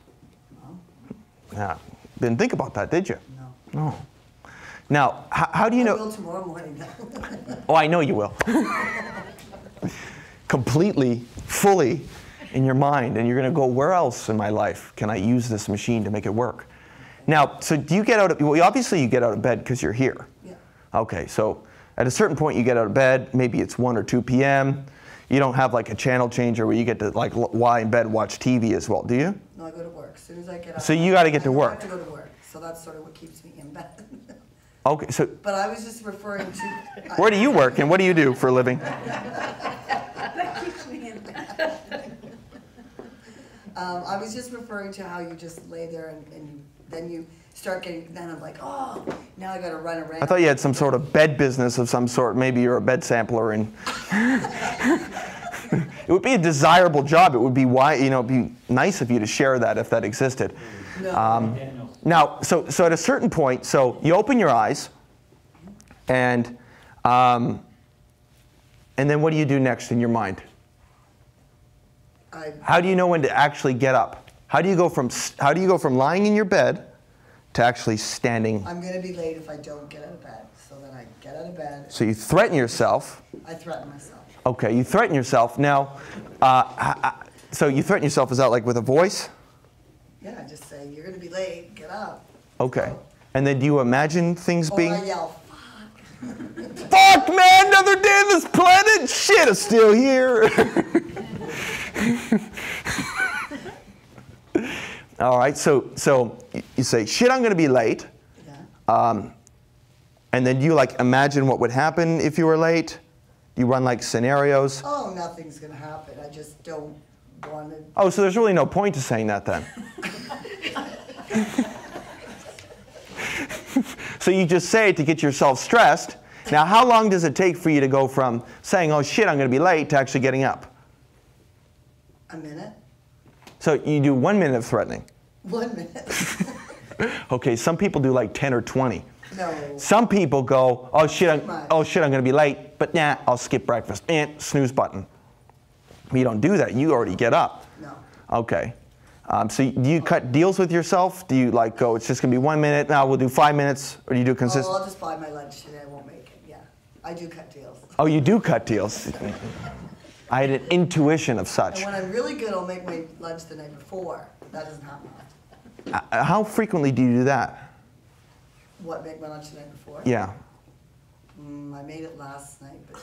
Yeah. Didn't think about that, did you? No. No. Now, how do you I know? will tomorrow morning now. Oh, I know you will. Completely, fully in your mind, and you're going to go, where else in my life can I use this machine to make it work? Now, so do you get out of, well, obviously you get out of bed because you're here. Yeah. Okay, so at a certain point you get out of bed, maybe it's 1 or 2 p.m. You don't have like a channel changer where you get to like lie in bed and watch TV as well, do you? No, I go to work. As soon as I get up. So you gotta get to I work. have to go to work. So that's sort of what keeps me in bed. Okay, so But I was just referring to. where do you work and what do you do for a living? That keeps me in bed. I was just referring to how you just lay there and then you start getting, then I'm like, oh, now I gotta run around. I thought you had some sort of bed business of some sort. Maybe you're a bed sampler and it would be a desirable job. It would be it'd be nice of you to share that if that existed. No. Now, so at a certain point, so you open your eyes, and then what do you do next in your mind? How do you know when to actually get up? How do you go from lying in your bed to actually standing? I'm gonna be late if I don't get out of bed. So then I get out of bed. So you threaten yourself. I threaten myself. Okay, you threaten yourself. Now, so you threaten yourself, is that like with a voice? Yeah, I just say, you're gonna be late, get up. Okay. And then do you imagine things Or being... I yell, Fuck, man, another day on this planet? Shit, it's still here. All right, so you say, shit, I'm going to be late. yeah. And then you like imagine what would happen if you were late. You run like scenarios. Oh, nothing's gonna happen. I just don't want to. Oh, so there's really no point to saying that then. So you just say it to get yourself stressed. Now, how long does it take for you to go from saying, oh shit, I'm going to be late, to actually getting up? A minute? So you do 1 minute of threatening. 1 minute? Okay, some people do like 10 or 20. No. Some people go, oh shit, I'm Too much. going to be late, but nah, I'll skip breakfast. Snooze button. You don't do that. You already get up. No. Okay. So do you cut deals with yourself? Do you like go, it's just going to be 1 minute, now we'll do 5 minutes? Or do you do consistent? Oh, I'll just buy my lunch today. I won't make it. Yeah. I do cut deals. Oh, you do cut deals. I had an intuition of such. And when I'm really good, I'll make my lunch the night before. That doesn't happen often. How frequently do you do that? What, make my lunch the night before? Yeah. I made it last night, but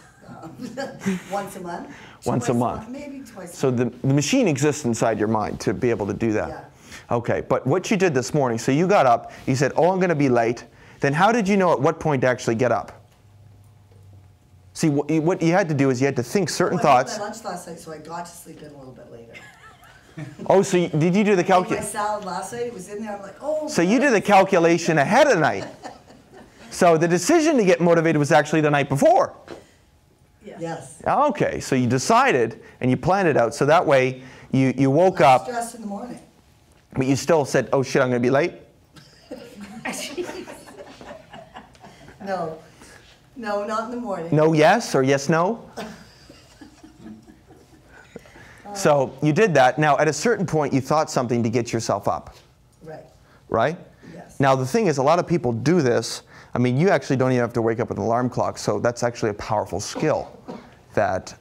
once a month. Once a month. Maybe twice. So the machine exists inside your mind to be able to do that. Yeah. Okay, but what you did this morning, so you got up, you said, oh, I'm going to be late. Then how did you know at what point to actually get up? See, what you had to do is you had to think certain thoughts. I had my lunch last night, so I got to sleep in a little bit later. Oh, so did you do the My calculation? salad last night, it was in there. I'm like, oh. So you did the calculation ahead of night. So the decision to get motivated was actually the night before. Yes. Okay, so you decided and you planned it out. So that way you woke up, Stressed in the morning. but you still said, oh shit, I'm going to be late? No. No, not in the morning. No, yes, or yes, no? So you did that. Now, at a certain point, you thought something to get yourself up, Right. right? Yes. Now, the thing is, a lot of people do this. I mean, you actually don't even have to wake up with an alarm clock, so that's actually a powerful skill that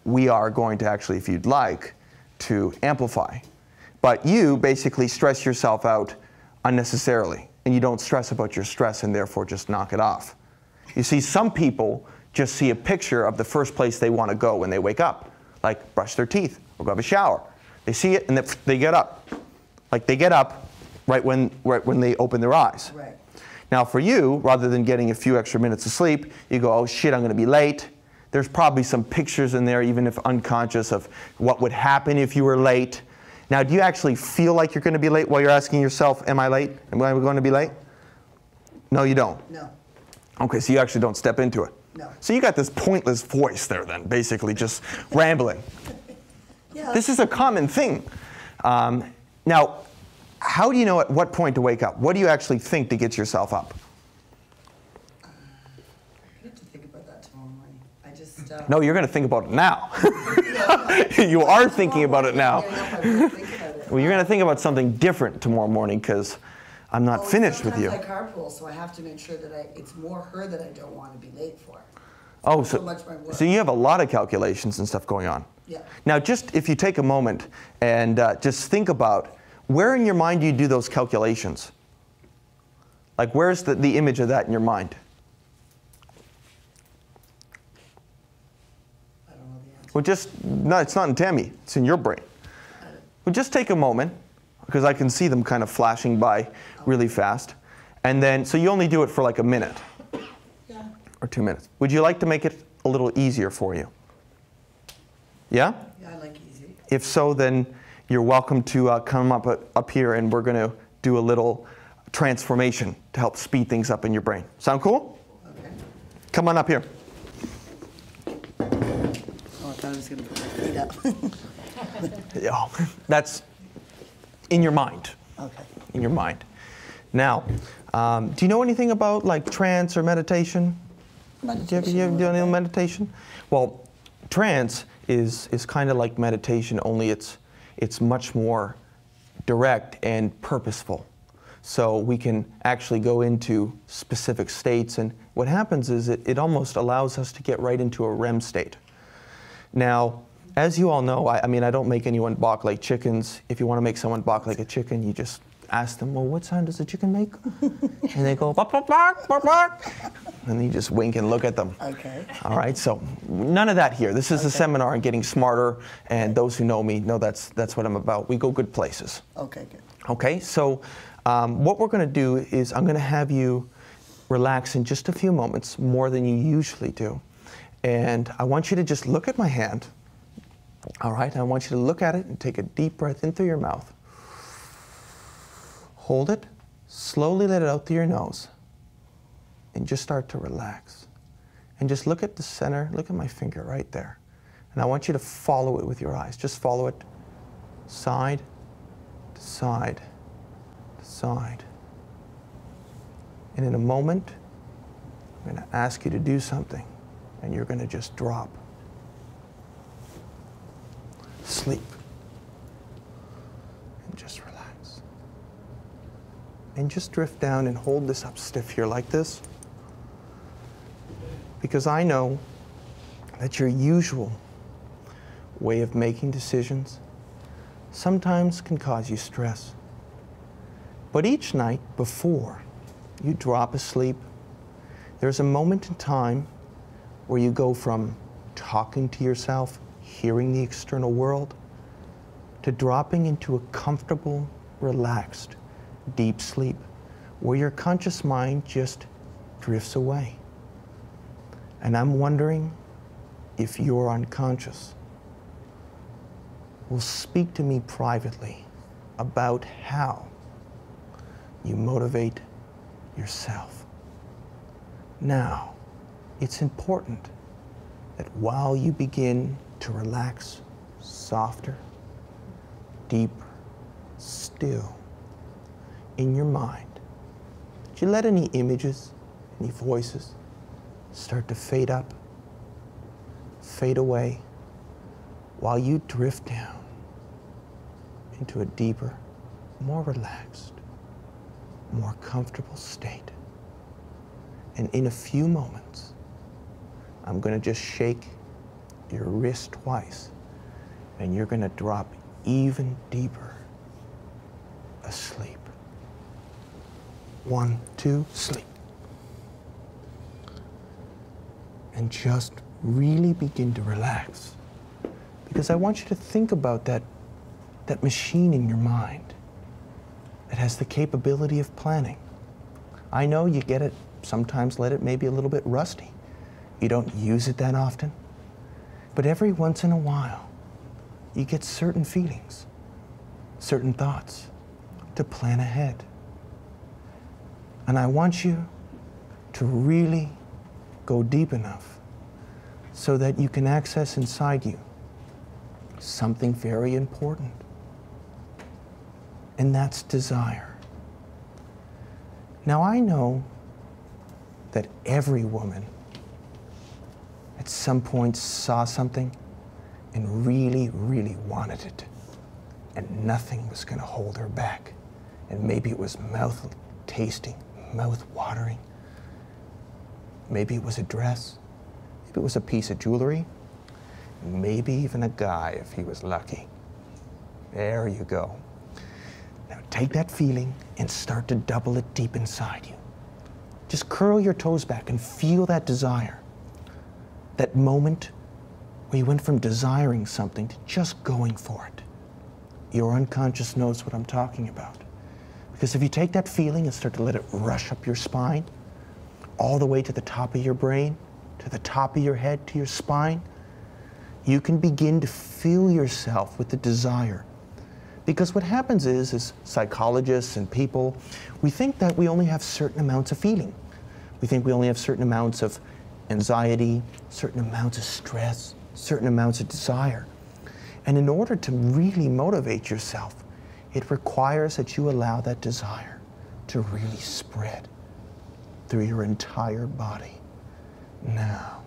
we are going to actually, if you'd like, to amplify. But you basically stress yourself out unnecessarily, and you don't stress about your stress and therefore just knock it off. You see, some people just see a picture of the first place they want to go when they wake up, like brush their teeth or go have a shower. They see it and they get up. Like they get up right when they open their eyes. Right. Now for you, rather than getting a few extra minutes of sleep, you go, oh shit, I'm going to be late. There's probably some pictures in there, even if unconscious, of what would happen if you were late. Now, do you actually feel like you're going to be late while you're asking yourself, am I late? Am I going to be late? No, you don't. No. Okay, so you actually don't step into it. No. So you got this pointless voice there then, basically just rambling. Yeah. This is a common thing. Now, how do you know at what point to wake up? What do you actually think to get yourself up? I have to think about that tomorrow morning. I just. No, you're going to think about it now. You are thinking about it now. Well, you're going to think about something different tomorrow morning because I'm not finished with you. I carpool, so I have to make sure that it's more her that I don't want to be late for. Oh, so much my work. So you have a lot of calculations and stuff going on. Yeah. Now, just if you take a moment and just think about where in your mind do you do those calculations? Like, where's the image of that in your mind? I don't know the answer. Well, no, it's not in Tammy. It's in your brain. Well, just take a moment, because I can see them kind of flashing by really fast. And then, so you only do it for like a minute. Yeah. Or 2 minutes. Would you like to make it a little easier for you? Yeah? Yeah, I like easy. If so, then you're welcome to come up here and we're going to do a little transformation to help speed things up in your brain. Sound cool? Okay. Come on up here. Oh, I thought I was going to put my feet up. Yeah, that's in your mind. Okay. In your mind. Now, do you know anything about like trance or meditation? Meditation. You ever done any meditation? Well, trance is kind of like meditation, only it's much more direct and purposeful. So we can actually go into specific states, and what happens is it almost allows us to get right into a REM state. Now, as you all know, I mean, I don't make anyone balk like chickens. If you want to make someone balk like a chicken, you just ask them, well, what sound does a chicken make? And they go, bark, bark, bark, bark, bark. And then you just wink and look at them. Okay. All right, so none of that here. This is a seminar on getting smarter, and those who know me know that's what I'm about. We go good places. Okay, good. Okay, so what we're going to do is I'm going to have you relax in just a few moments, more than you usually do. And I want you to just look at my hand. All right, I want you to look at it and take a deep breath in through your mouth. Hold it, slowly let it out through your nose, and just start to relax. And just look at the center, look at my finger right there. And I want you to follow it with your eyes. Just follow it side to side to side. And in a moment, I'm going to ask you to do something, and you're going to just drop. sleep. And just relax. And just drift down and hold this up stiff here like this. Because I know that your usual way of making decisions sometimes can cause you stress. But each night before you drop asleep, there's a moment in time where you go from talking to yourself, hearing the external world, to dropping into a comfortable, relaxed, deep sleep, where your conscious mind just drifts away. And I'm wondering if your unconscious will speak to me privately about how you motivate yourself. Now, it's important that while you begin to relax softer, deeper, still in your mind, that you let any images, any voices start to fade up, fade away, while you drift down into a deeper, more relaxed, more comfortable state. And in a few moments, I'm going to just shake your wrist twice, and you're going to drop even deeper asleep. 1, 2, sleep. And just really begin to relax. Because I want you to think about that machine in your mind that has the capability of planning. I know you get it, sometimes let it maybe a little bit rusty. You don't use it that often. But every once in a while, you get certain feelings, certain thoughts to plan ahead. And I want you to really go deep enough so that you can access inside you something very important. And that's desire. Now I know that every woman at some point saw something and really, really wanted it. And nothing was going to hold her back. And maybe it was mouth tasting, mouth watering. Maybe it was a dress. Maybe it was a piece of jewelry. Maybe even a guy if he was lucky. There you go. Now take that feeling and start to double it deep inside you. Just curl your toes back and feel that desire. That moment where you went from desiring something to just going for it. Your unconscious knows what I'm talking about. Because if you take that feeling and start to let it rush up your spine, all the way to the top of your brain, to the top of your head, to your spine, you can begin to fill yourself with the desire. Because what happens is psychologists and people, we think that we only have certain amounts of feeling. We think we only have certain amounts of anxiety, certain amounts of stress, certain amounts of desire. And in order to really motivate yourself, it requires that you allow that desire to really spread through your entire body. Now,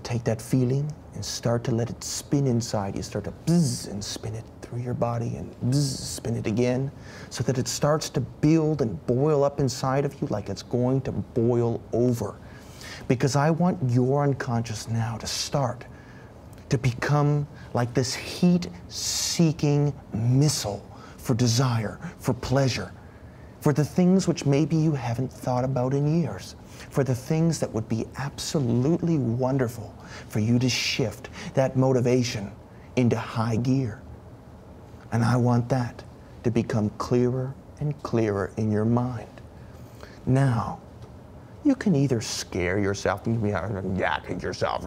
take that feeling and start to let it spin inside you. Start to bzz and spin it through your body and bzz, spin it again so that it starts to build and boil up inside of you like it's going to boil over. Because I want your unconscious now to start to become like this heat-seeking missile for desire, for pleasure, for the things which maybe you haven't thought about in years, for the things that would be absolutely wonderful for you to shift that motivation into high gear. And I want that to become clearer and clearer in your mind. Now, you can either scare yourself, yak at yourself,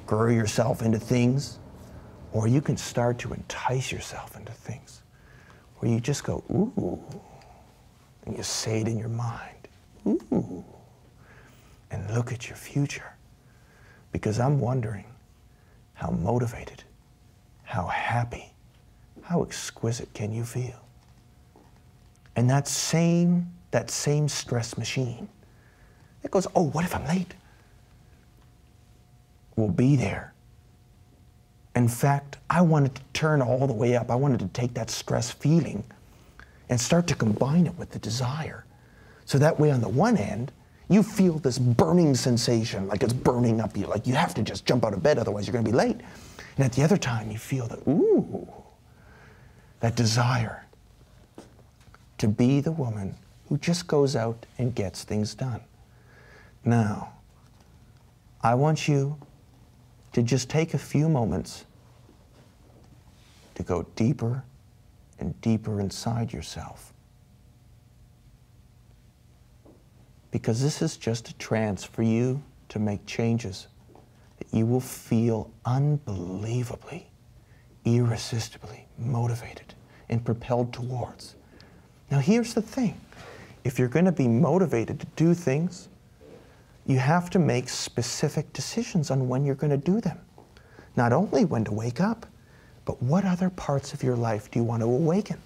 grow yourself into things, or you can start to entice yourself into things where you just go, ooh, and you say it in your mind, ooh, and look at your future. Because I'm wondering how motivated, how happy, how exquisite can you feel? And that same stress machine, it goes, oh, what if I'm late? Will be there In fact, I wanted to turn all the way up. I wanted to take that stress feeling and start to combine it with the desire. So that way on the one end, you feel this burning sensation, like it's burning up you, like you have to just jump out of bed, otherwise you're gonna be late. And at the other time, you feel that, ooh, that desire to be the woman who just goes out and gets things done. Now, I want you to just take a few moments to go deeper and deeper inside yourself. Because this is just a trance for you to make changes that you will feel unbelievably, irresistibly motivated and propelled towards. Now here's the thing. If you're going to be motivated to do things, you have to make specific decisions on when you're going to do them. Not only when to wake up, but what other parts of your life do you want to awaken?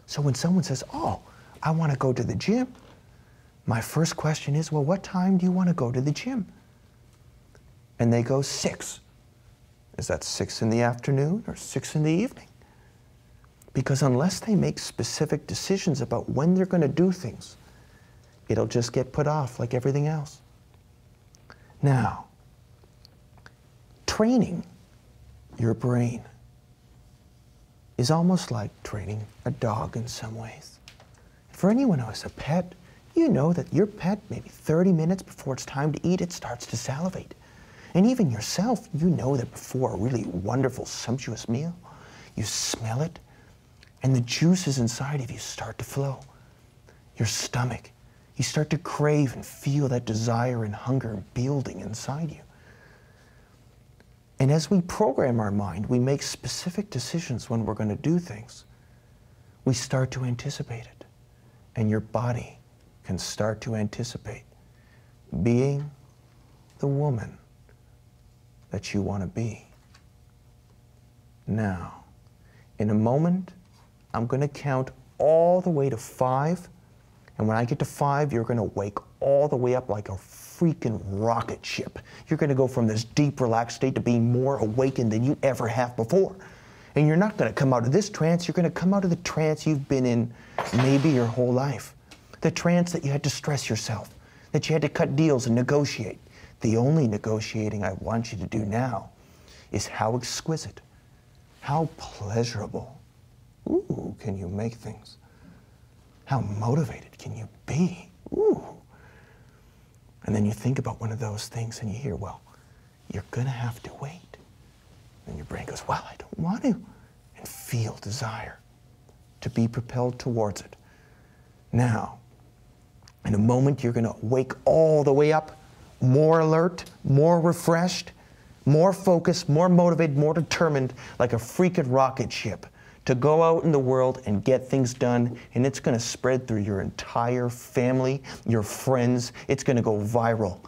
So when someone says, oh, I want to go to the gym, my first question is, well, what time do you want to go to the gym? And they go 6. Is that 6 in the afternoon or 6 in the evening? Because unless they make specific decisions about when they're going to do things, it'll just get put off like everything else. Now, training your brain is almost like training a dog in some ways. For anyone who has a pet, you know that your pet, maybe 30 minutes before it's time to eat, it starts to salivate. And even yourself, you know that before a really wonderful, sumptuous meal, you smell it, and the juices inside of you start to flow. Your stomach, you start to crave and feel that desire and hunger building inside you. And as we program our mind, we make specific decisions when we're going to do things. We start to anticipate it. And your body can start to anticipate being the woman that you want to be. Now, in a moment, I'm going to count all the way to 5. And when I get to 5, you're going to wake all the way up like a freaking rocket ship. You're going to go from this deep, relaxed state to being more awakened than you ever have before. And you're not going to come out of this trance. You're going to come out of the trance you've been in maybe your whole life. The trance that you had to stress yourself, that you had to cut deals and negotiate. The only negotiating I want you to do now is how exquisite, how pleasurable, ooh, can you make things? How motivated can you be? Ooh. And then you think about one of those things and you hear, well, you're going to have to wait. And your brain goes, well, I don't want to. And feel desire to be propelled towards it. Now, in a moment, you're going to wake all the way up, more alert, more refreshed, more focused, more motivated, more determined, like a freaking rocket ship, to go out in the world and get things done, and it's going to spread through your entire family, your friends. It's going to go viral.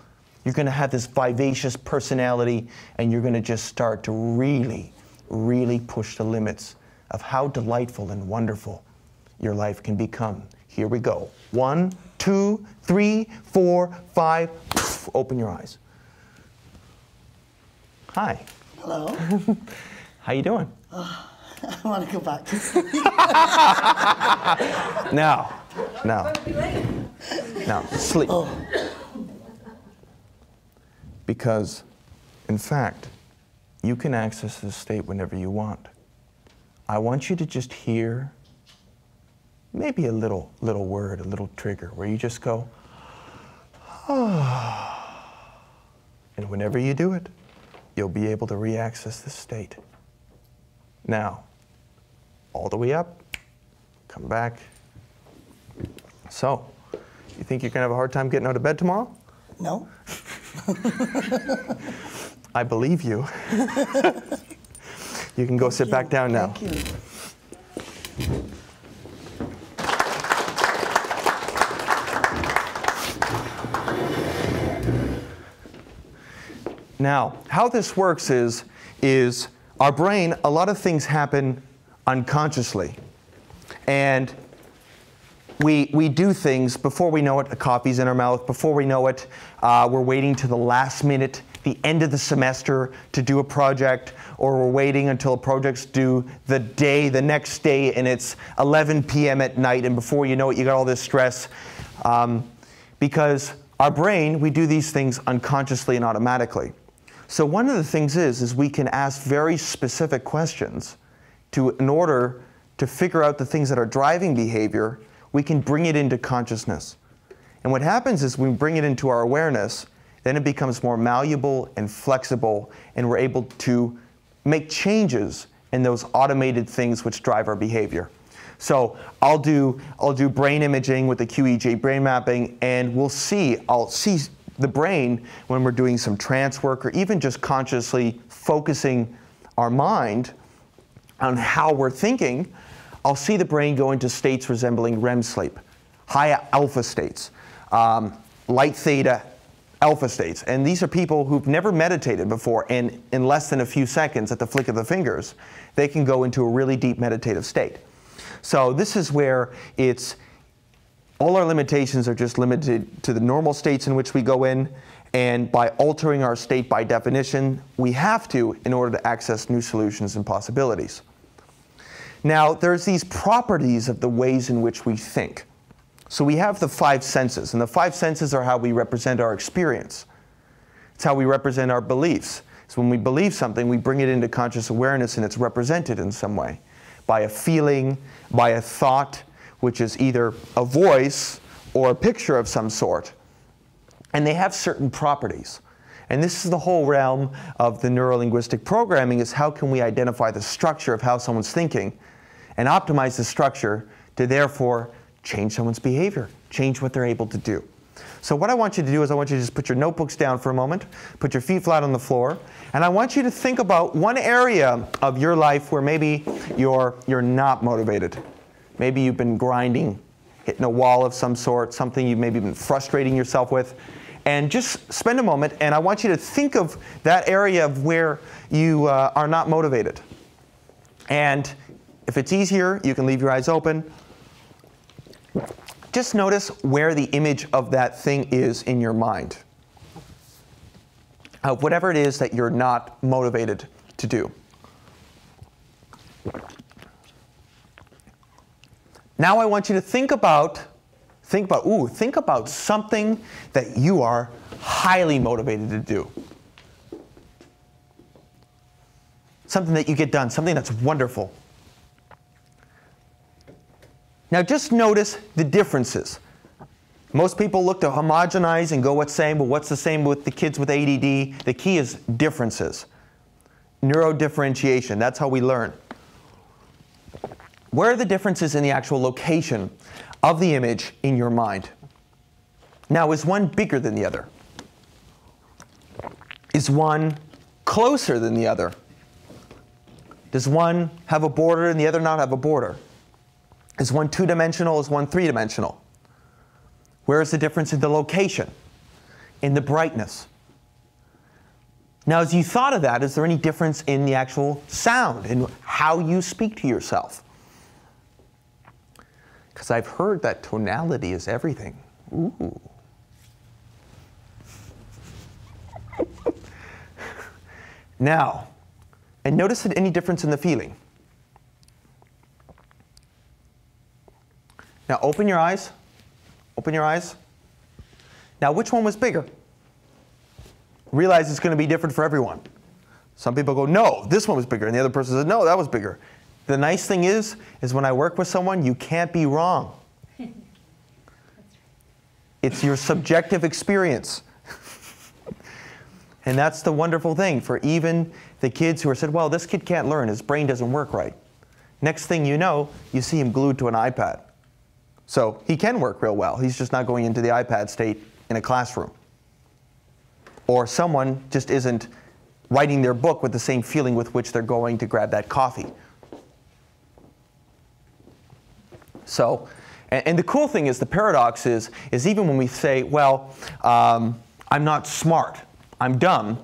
You're going to have this vivacious personality, and you're going to just start to really, really push the limits of how delightful and wonderful your life can become. Here we go. 1, 2, 3, 4, 5. Poof, open your eyes. Hi. Hello. How you doing? I want to go back to sleep. Now, sleep. Oh. Because, in fact, you can access this state whenever you want. I want you to just hear maybe a little word, a little trigger, where you just go, ah. And whenever you do it, you'll be able to re-access this state. Now, all the way up, come back. So, you think you're going to have a hard time getting out of bed tomorrow? No. I believe you. You can go sit back down now. Thank you. Now, how this works is our brain, a lot of things happen unconsciously. And we do things before we know it. A coffee's in our mouth. Before we know it, we're waiting to the last minute. the end of the semester to do a project, or we're waiting until a project's due the next day, and it's 11 p.m. at night, and before you know it, you got all this stress. Because our brain, we do these things unconsciously and automatically. So one of the things is we can ask very specific questions in order to figure out the things that are driving behavior. We can bring it into consciousness. And what happens is when we bring it into our awareness, then it becomes more malleable and flexible, and we're able to make changes in those automated things which drive our behavior. So I'll do brain imaging with the QEEG brain mapping, and I'll see the brain when we're doing some trance work, or even just consciously focusing our mind on how we're thinking. I'll see the brain go into states resembling REM sleep, high alpha states, light theta alpha states. And these are people who've never meditated before, and in less than a few seconds, at the flick of the fingers, they can go into a really deep meditative state. So this is where all our limitations are just limited to the normal states in which we go in, and by altering our state by definition, we have to in order to access new solutions and possibilities. Now, there's these properties of the ways in which we think. So we have the 5 senses, and the 5 senses are how we represent our experience. It's how we represent our beliefs. So when we believe something, we bring it into conscious awareness, and it's represented in some way by a feeling, by a thought, which is either a voice or a picture of some sort. And they have certain properties. And this is the whole realm of the neurolinguistic programming, is how can we identify the structure of how someone's thinking and optimize the structure to therefore change someone's behavior, change what they're able to do. So what I want you to do is I want you to just put your notebooks down for a moment, put your feet flat on the floor, and I want you to think about one area of your life where maybe you're not motivated. Maybe you've been grinding, hitting a wall of some sort, something you've maybe been frustrating yourself with. And just spend a moment, and I want you to think of that area of where you are not motivated. And if it's easier, you can leave your eyes open. Just notice where the image of that thing is in your mind, of whatever it is that you're not motivated to do. Now I want you to think about something that you are highly motivated to do. Something that you get done, something that's wonderful. Now just notice the differences. Most people look to homogenize and go what's same, but what's the same with the kids with ADD? The key is differences. Neurodifferentiation, that's how we learn. Where are the differences in the actual location of the image in your mind? Now, is one bigger than the other? Is one closer than the other? Does one have a border and the other not have a border? Is one 2-dimensional? Is one 3-dimensional? Where is the difference in the location, in the brightness? Now, as you thought of that, is there any difference in the actual sound, in how you speak to yourself? Because I've heard that tonality is everything. Ooh. Now, and notice any difference in the feeling. Now open your eyes. Open your eyes. Now which one was bigger? Realize it's going to be different for everyone. Some people go, no, this one was bigger. And the other person says, no, that was bigger. The nice thing is when I work with someone, you can't be wrong. It's your subjective experience. And that's the wonderful thing for even the kids who are said, well, this kid can't learn, his brain doesn't work right. Next thing you know, you see him glued to an iPad. So he can work real well. He's just not going into the iPad state in a classroom. Or someone just isn't writing their book with the same feeling with which they're going to grab that coffee. So, and the cool thing is, the paradox is even when we say, well, I'm not smart, I'm dumb,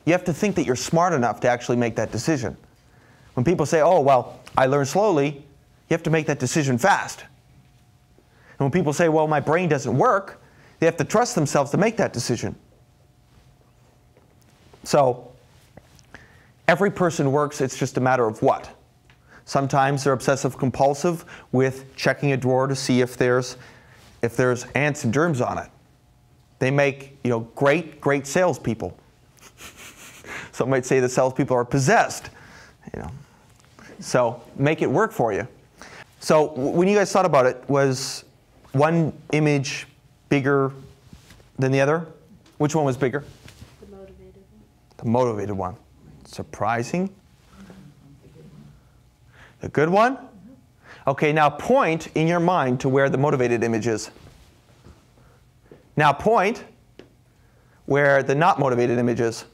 you have to think that you're smart enough to actually make that decision. When people say, oh, well, I learn slowly, you have to make that decision fast. And when people say, well, my brain doesn't work, they have to trust themselves to make that decision. So every person works, it's just a matter of what. Sometimes they're obsessive compulsive with checking a drawer to see if there's ants and germs on it. They make, you know, great salespeople. Some might say the salespeople are possessed, you know. So make it work for you. So when you guys thought about it, was one image bigger than the other? Which one was bigger? The motivated one. The motivated one. Surprising. The good one? Okay, now point in your mind to where the motivated image is. Now point where the not motivated image is.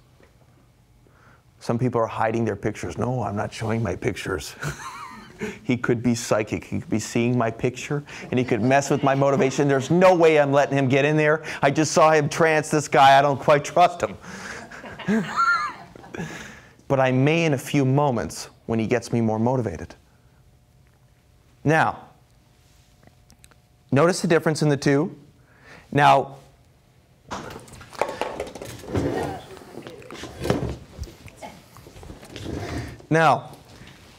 Some people are hiding their pictures. No, I'm not showing my pictures. He could be psychic. He could be seeing my picture, and he could mess with my motivation. There's no way I'm letting him get in there. I just saw him trance this guy. I don't quite trust him. But I may in a few moments when he gets me more motivated. Now, notice the difference in the two. Now,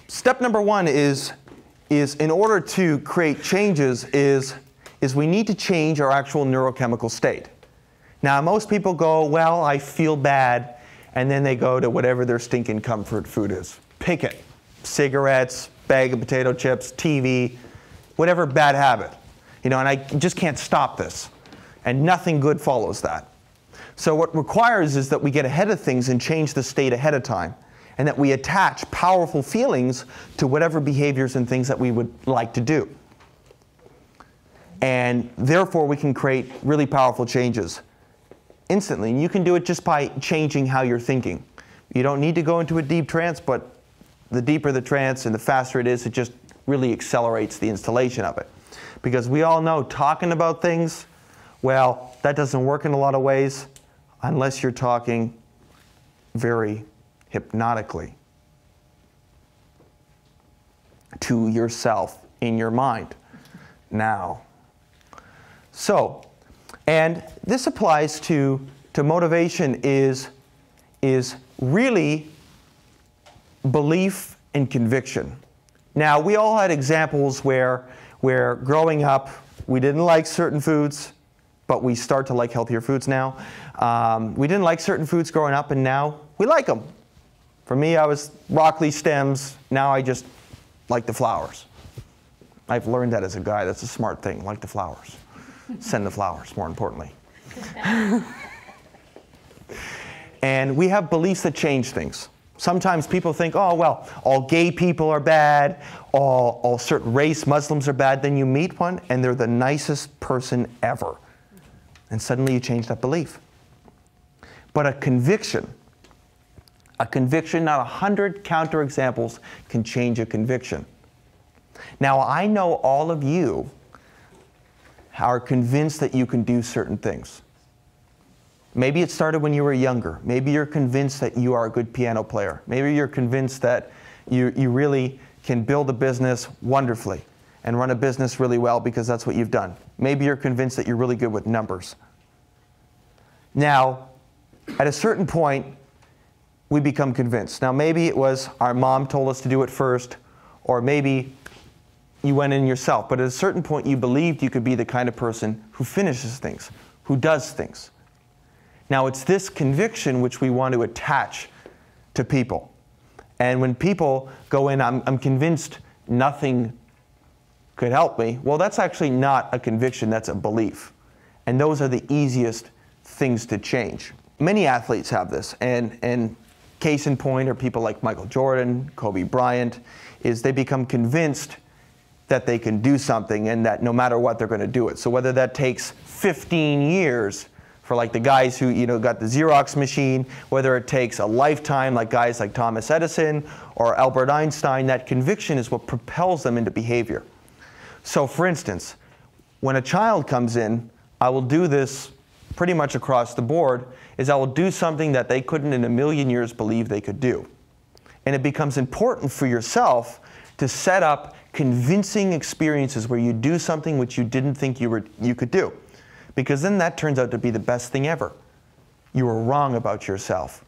step number one is in order to create changes is we need to change our actual neurochemical state. Now, most people go, well, I feel bad, and then they go to whatever their stinking comfort food is. Pick it. Cigarettes, bag of potato chips, TV, whatever bad habit. You know, and I just can't stop this. And nothing good follows that. So what requires is that we get ahead of things and change the state ahead of time, and that we attach powerful feelings to whatever behaviors and things that we would like to do. And therefore, we can create really powerful changes instantly. And you can do it just by changing how you're thinking. You don't need to go into a deep trance, but the deeper the trance and the faster it is, it just really accelerates the installation of it. Because we all know talking about things, well, that doesn't work in a lot of ways unless you're talking very hypnotically to yourself in your mind now. So, and this applies to motivation is really belief and conviction. Now, we all had examples where growing up we didn't like certain foods, but we start to like healthier foods now. We didn't like certain foods growing up, and now we like them. For me, I was broccoli stems. Now I just like the flowers. I've learned that as a guy. That's a smart thing. Like the flowers. Send the flowers, more importantly. And we have beliefs that change things. Sometimes people think, oh, well, all gay people are bad, all certain race, Muslims are bad. Then you meet one, and they're the nicest person ever. And suddenly you change that belief. But a conviction, not 100 counterexamples can change a conviction. Now, I know all of you are convinced that you can do certain things. Maybe it started when you were younger. Maybe you're convinced that you are a good piano player. Maybe you're convinced that you really can build a business wonderfully and run a business really well because that's what you've done. Maybe you're convinced that you're really good with numbers. Now, at a certain point, we become convinced. Now, maybe it was our mom told us to do it first, or maybe you went in yourself. But at a certain point, you believed you could be the kind of person who finishes things, who does things. Now, it's this conviction which we want to attach to people. And when people go in, I'm convinced nothing could help me, well, that's actually not a conviction, that's a belief. And those are the easiest things to change. Many athletes have this, and case in point are people like Michael Jordan, Kobe Bryant, is they become convinced that they can do something and that no matter what, they're going to do it. So whether that takes 15 years for like the guys who got the Xerox machine, whether it takes a lifetime like guys like Thomas Edison or Albert Einstein, that conviction is what propels them into behavior. So for instance, when a child comes in, I will do this pretty much across the board, is I will do something that they couldn't in a million years believe they could do. And it becomes important for yourself to set up convincing experiences where you do something which you didn't think you could do. Because then that turns out to be the best thing ever. You were wrong about yourself.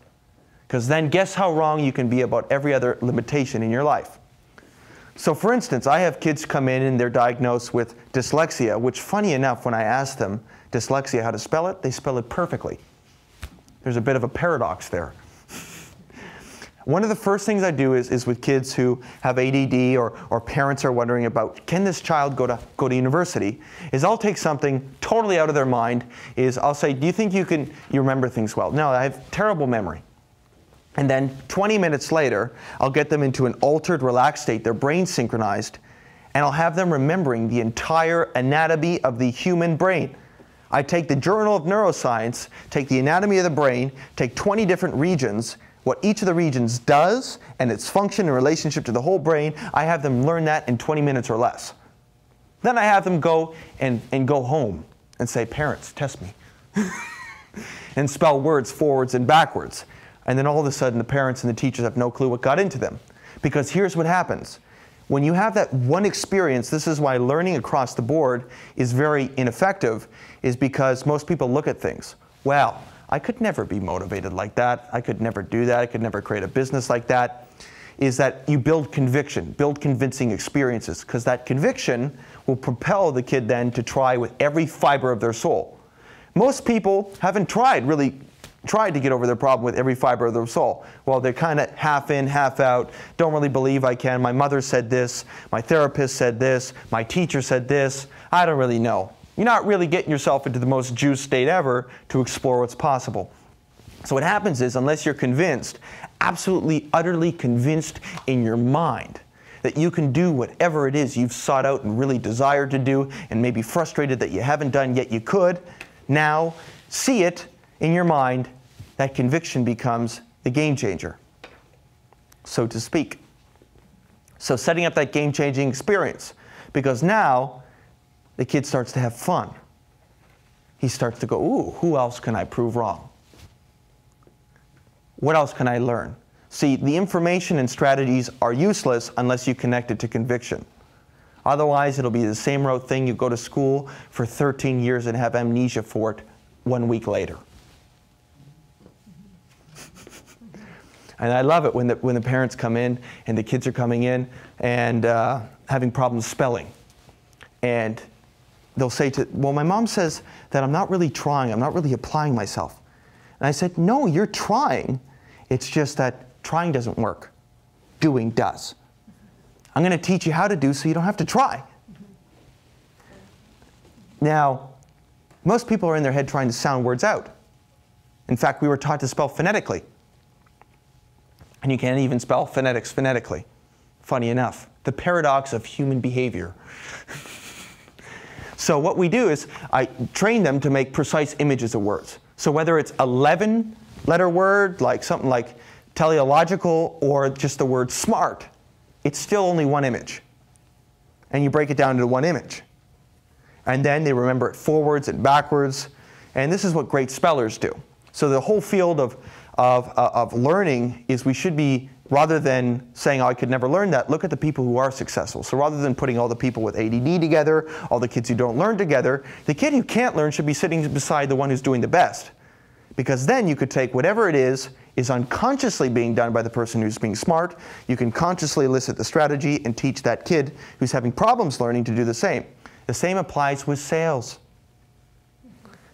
Because then guess how wrong you can be about every other limitation in your life. So for instance, I have kids come in and they're diagnosed with dyslexia, which funny enough, when I ask them dyslexia, how to spell it, they spell it perfectly. There's a bit of a paradox there. One of the first things I do is with kids who have ADD or parents are wondering about, can this child go to university, is I'll take something totally out of their mind, is I'll say, do you think you remember things well? No, I have terrible memory. And then 20 minutes later, I'll get them into an altered, relaxed state, their brain synchronized, and I'll have them remembering the entire anatomy of the human brain. I take the Journal of Neuroscience, take the anatomy of the brain, take 20 different regions, what each of the regions does, and its function in relationship to the whole brain. I have them learn that in 20 minutes or less. Then I have them go and go home and say, parents, test me. And spell words forwards and backwards. And then all of a sudden, the parents and the teachers have no clue what got into them. Because here's what happens. When you have that one experience, this is why learning across the board is very ineffective, is because most people look at things. Well, I could never be motivated like that. I could never do that. I could never create a business like that. Is that you build conviction, build convincing experiences, because that conviction will propel the kid then to try with every fiber of their soul. Most people haven't really tried to get over their problem with every fiber of their soul. Well, they're kind of half in, half out, don't really believe I can. My mother said this, my therapist said this, my teacher said this, I don't really know. You're not really getting yourself into the most juiced state ever to explore what's possible. So what happens is, unless you're convinced, absolutely, utterly convinced in your mind, that you can do whatever it is you've sought out and really desired to do, and maybe frustrated that you haven't done yet you could, now see it in your mind, that conviction becomes the game changer, so to speak. So setting up that game-changing experience, because now the kid starts to have fun. He starts to go, ooh, who else can I prove wrong? What else can I learn? See, the information and strategies are useless unless you connect it to conviction. Otherwise, it'll be the same rote thing. You go to school for 13 years and have amnesia for it 1 week later. And I love it when the parents come in and the kids are coming in and having problems spelling. And they'll say well, my mom says that I'm not really trying, I'm not really applying myself. And I said, no, you're trying. It's just that trying doesn't work. Doing does. I'm going to teach you how to do so you don't have to try. Now, most people are in their head trying to sound words out. In fact, we were taught to spell phonetically. And you can't even spell phonetics phonetically. Funny enough. The paradox of human behavior. So what we do is I train them to make precise images of words. So whether it's 11-letter word, like something like teleological, or just the word smart, it's still only one image. And you break it down into one image. And then they remember it forwards and backwards. And this is what great spellers do. So the whole field of learning is we should be, rather than saying, oh, I could never learn that, look at the people who are successful. So rather than putting all the people with ADD together, all the kids who don't learn together, the kid who can't learn should be sitting beside the one who's doing the best. Because then you could take whatever it is unconsciously being done by the person who's being smart, you can consciously elicit the strategy and teach that kid who's having problems learning to do the same. The same applies with sales.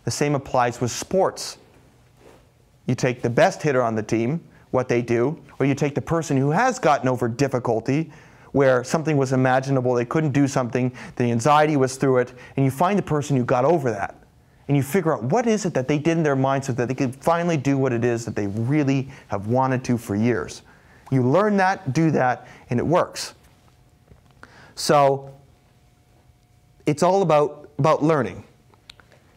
The same applies with sports. You take the best hitter on the team, what they do, or you take the person who has gotten over difficulty, where something was imaginable, they couldn't do something, the anxiety was through it, and you find the person who got over that. And you figure out what is it that they did in their mind so that they could finally do what it is that they really have wanted to for years. You learn that, do that, and it works. So it's all about learning.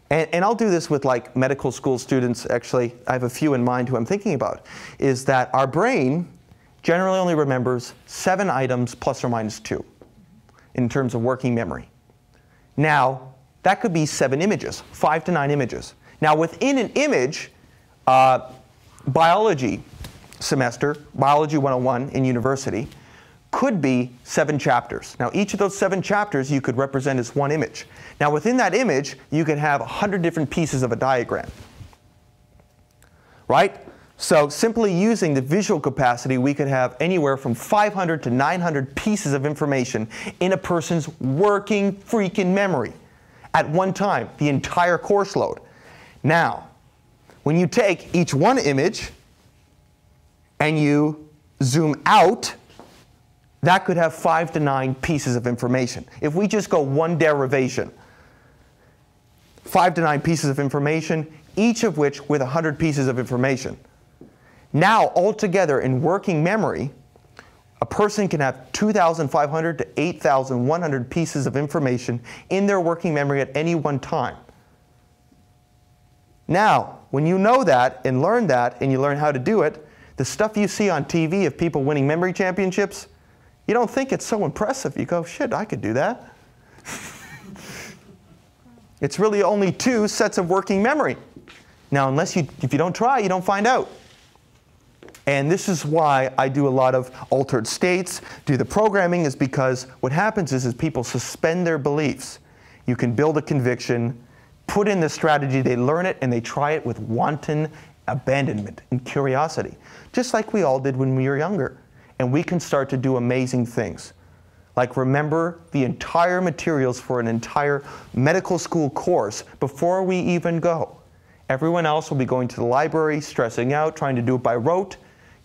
And I'll do this with like medical school students, actually. I have a few in mind who I'm thinking about, is that our brain generally only remembers 7 items plus or minus 2 in terms of working memory. Now, that could be 7 images, 5 to 9 images. Now, within an image, biology semester, Biology 101 in university, could be 7 chapters. Now, each of those 7 chapters you could represent as one image. Now, within that image, you could have 100 different pieces of a diagram. Right? So simply using the visual capacity, we could have anywhere from 500 to 900 pieces of information in a person's working freaking memory at one time, the entire course load. Now, when you take each one image and you zoom out, that could have 5 to 9 pieces of information. If we just go one derivation, 5 to 9 pieces of information, each of which with 100 pieces of information. Now, altogether in working memory, a person can have 2,500 to 8,100 pieces of information in their working memory at any one time. Now, when you know that and learn that and you learn how to do it, the stuff you see on TV of people winning memory championships, you don't think it's so impressive. You go, shit, I could do that. It's really only 2 sets of working memory. Now, if you don't try, you don't find out. And this is why I do a lot of altered states, do the programming, is because what happens is people suspend their beliefs. You can build a conviction, put in the strategy, they learn it, and they try it with wanton abandonment and curiosity, just like we all did when we were younger. And we can start to do amazing things. Like remember the entire materials for an entire medical school course before we even go. Everyone else will be going to the library, stressing out, trying to do it by rote.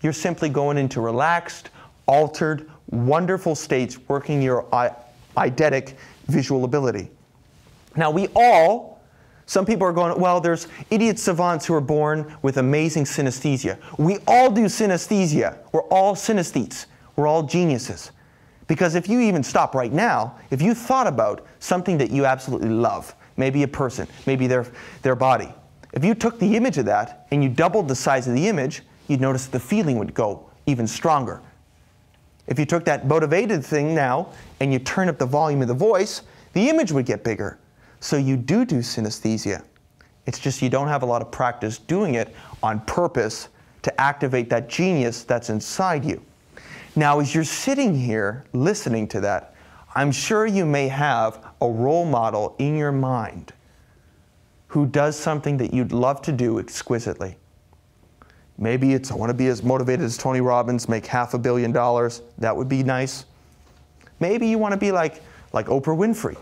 You're simply going into relaxed, altered, wonderful states, working your eidetic visual ability. Now some people are going, well, there's idiot savants who are born with amazing synesthesia. We all do synesthesia. We're all synesthetes. We're all geniuses. Because if you even stop right now, if you thought about something that you absolutely love, maybe a person, maybe their body, if you took the image of that and you doubled the size of the image, you'd notice the feeling would go even stronger. If you took that motivated thing now and you turn up the volume of the voice, the image would get bigger. So you do synesthesia. It's just you don't have a lot of practice doing it on purpose to activate that genius that's inside you. Now, as you're sitting here listening to that, I'm sure you may have a role model in your mind who does something that you'd love to do exquisitely. Maybe it's, I want to be as motivated as Tony Robbins, make $500 million. That would be nice. Maybe you want to be like Oprah Winfrey.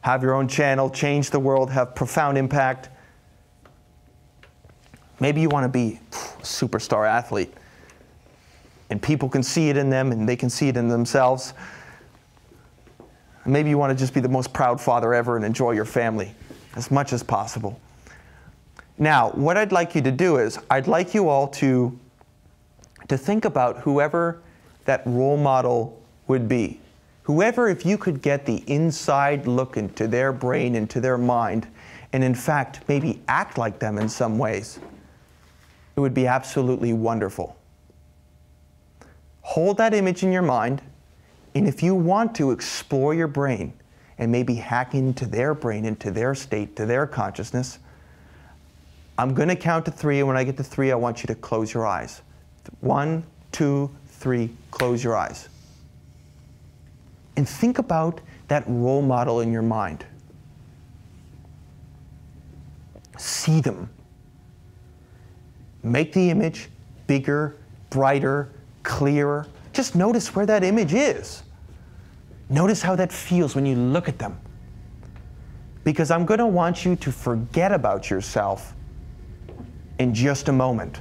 Have your own channel, change the world, have profound impact. Maybe you want to be a superstar athlete. And people can see it in them and they can see it in themselves. Maybe you want to just be the most proud father ever and enjoy your family as much as possible. Now, what I'd like you to do is, I'd like you all to think about whoever that role model would be. Whoever, if you could get the inside look into their brain, into their mind, and in fact, maybe act like them in some ways, it would be absolutely wonderful. Hold that image in your mind, and if you want to explore your brain and maybe hack into their brain, into their state, to their consciousness, I'm going to count to 3, and when I get to 3, I want you to close your eyes. 1, 2, 3, close your eyes. And think about that role model in your mind. See them. Make the image bigger, brighter, clearer. Just notice where that image is. Notice how that feels when you look at them. Because I'm going to want you to forget about yourself in just a moment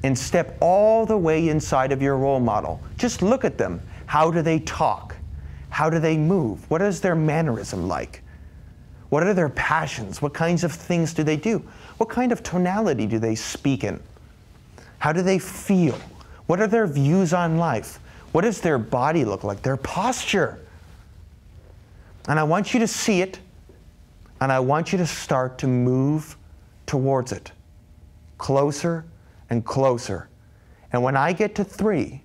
and step all the way inside of your role model. Just look at them. How do they talk? How do they move? What is their mannerism like? What are their passions? What kinds of things do they do? What kind of tonality do they speak in? How do they feel? What are their views on life? What does their body look like? Their posture. And I want you to see it, and I want you to start to move towards it. Closer and closer. And when I get to 3,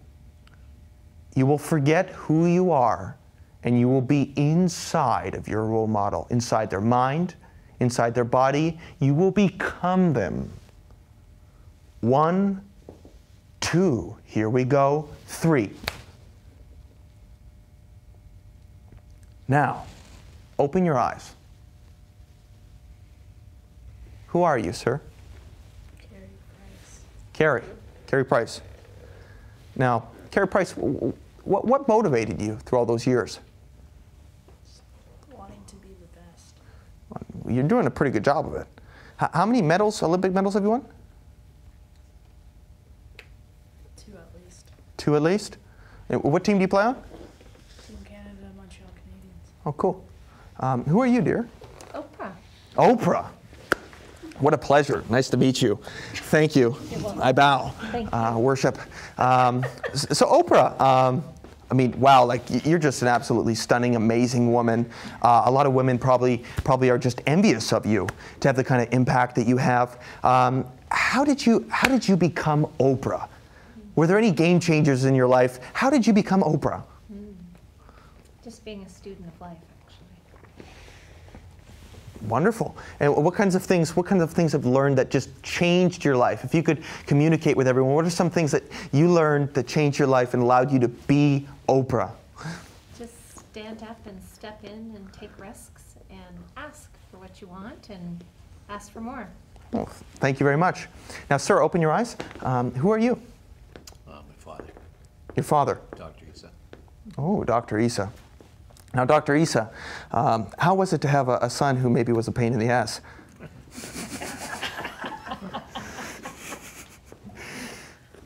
you will forget who you are, and you will be inside of your role model, inside their mind, inside their body. You will become them. 1, 2, here we go, 3. Now, open your eyes. Who are you, sir? Carrie Price. Carrie Price. Now, Carrie Price, what motivated you through all those years? Wanting to be the best. You're doing a pretty good job of it. How many medals, Olympic medals, have you won? 2 at least. 2 at least? And what team do you play on? Team Canada, Montreal Canadiens. Oh, cool. Who are you, dear? Oprah. Oprah. What a pleasure. Nice to meet you. Thank you. I bow. Thank you. Worship. So Oprah, I mean, wow, like you're just an absolutely stunning, amazing woman. A lot of women probably are just envious of you to have the kind of impact that you have. How did you become Oprah? Were there any game changers in your life? How did you become Oprah? Just being a student of life, actually. Wonderful. And what kinds of things have you learned that just changed your life? If you could communicate with everyone, what are some things that you learned that changed your life and allowed you to be Oprah? Just stand up and step in and take risks and ask for what you want and ask for more. Well, thank you very much. Now, sir, open your eyes. Who are you? My father, Your father. Dr. Isa. Oh, Dr. Isa. Now, Dr. Isa, how was it to have a son who maybe was a pain in the ass?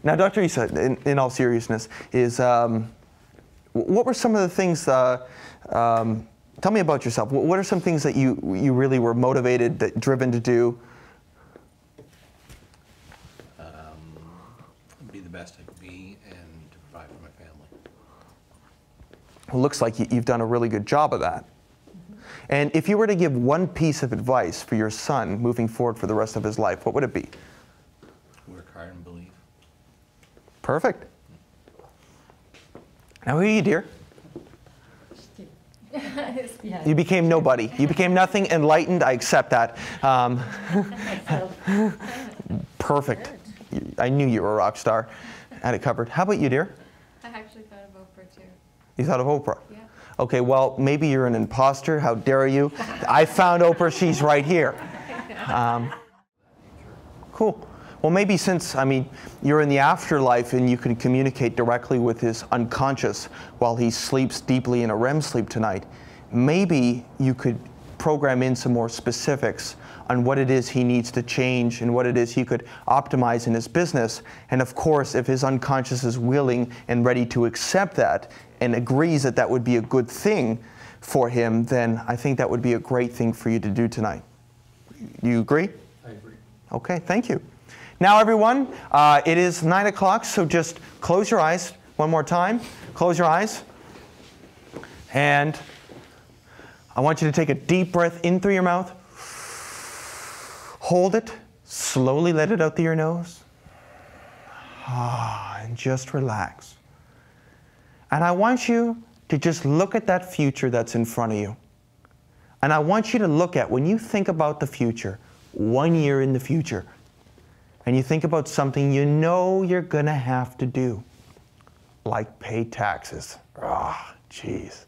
Now, Dr. Isa, in all seriousness, what were some of the things, tell me about yourself. What are some things that you really were motivated, driven to do? Be the best I could be and to provide for my family. It looks like you've done a really good job of that. And if you were to give one piece of advice for your son moving forward for the rest of his life, what would it be? Work hard and believe. Perfect. Now, who are you, dear? You became nobody. You became nothing. Enlightened. I accept that. Perfect. I knew you were a rock star. Had it covered. How about you, dear? I actually thought of Oprah too. You thought of Oprah? Yeah. Okay, well, maybe you're an imposter. How dare you? I found Oprah. She's right here. Cool. Well, maybe since, you're in the afterlife and you can communicate directly with his unconscious while he sleeps deeply in a REM sleep tonight, maybe you could program in some more specifics on what it is he needs to change and what it is he could optimize in his business. And of course, if his unconscious is willing and ready to accept that and agrees that that would be a good thing for him, then I think that would be a great thing for you to do tonight. Do you agree? I agree. Okay, thank you. Now, everyone, it is 9 o'clock, so just close your eyes one more time. Close your eyes. And I want you to take a deep breath in through your mouth. Hold it. Slowly let it out through your nose. And just relax. And I want you to just look at that future that's in front of you. And I want you to look at, when you think about the future, 1 year in the future, and you think about something you know you're going to have to do, like pay taxes. Jeez.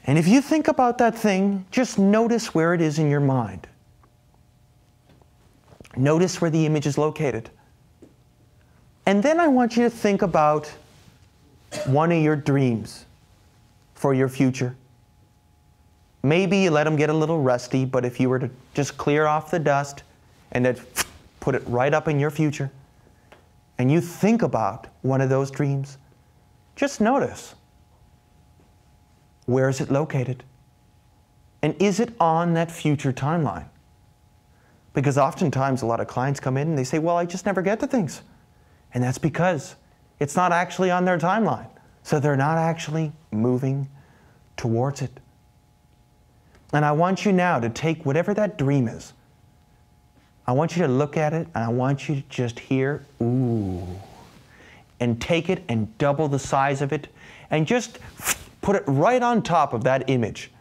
And if you think about that thing, just notice where it is in your mind. Notice where the image is located. And then I want you to think about one of your dreams for your future. Maybe you let them get a little rusty, but if you were to just clear off the dust and then put it right up in your future, and you think about one of those dreams, just notice, where is it located? And is it on that future timeline? Because oftentimes a lot of clients come in and they say, well, I just never get to things. And that's because it's not actually on their timeline. So they're not actually moving towards it. And I want you now to take whatever that dream is. I want you to look at it, and I want you to just hear, ooh, and take it and double the size of it, and just put it right on top of that image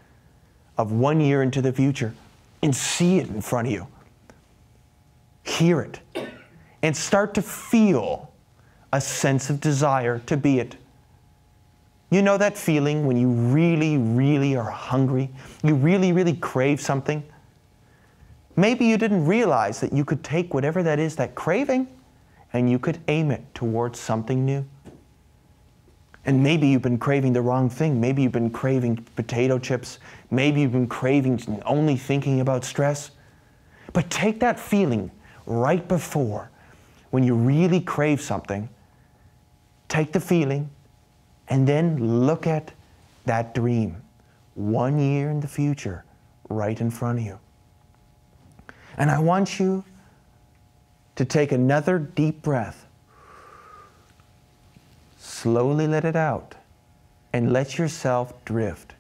of 1 year into the future, and see it in front of you. Hear it, and start to feel a sense of desire to be it. You know that feeling when you really, really are hungry? You really, really crave something? Maybe you didn't realize that you could take whatever that is, that craving, and you could aim it towards something new. And maybe you've been craving the wrong thing. Maybe you've been craving potato chips. Maybe you've been craving only thinking about stress. But take that feeling right before, when you really crave something, take the feeling, and then look at that dream 1 year in the future, right in front of you. And I want you to take another deep breath. Slowly let it out and let yourself drift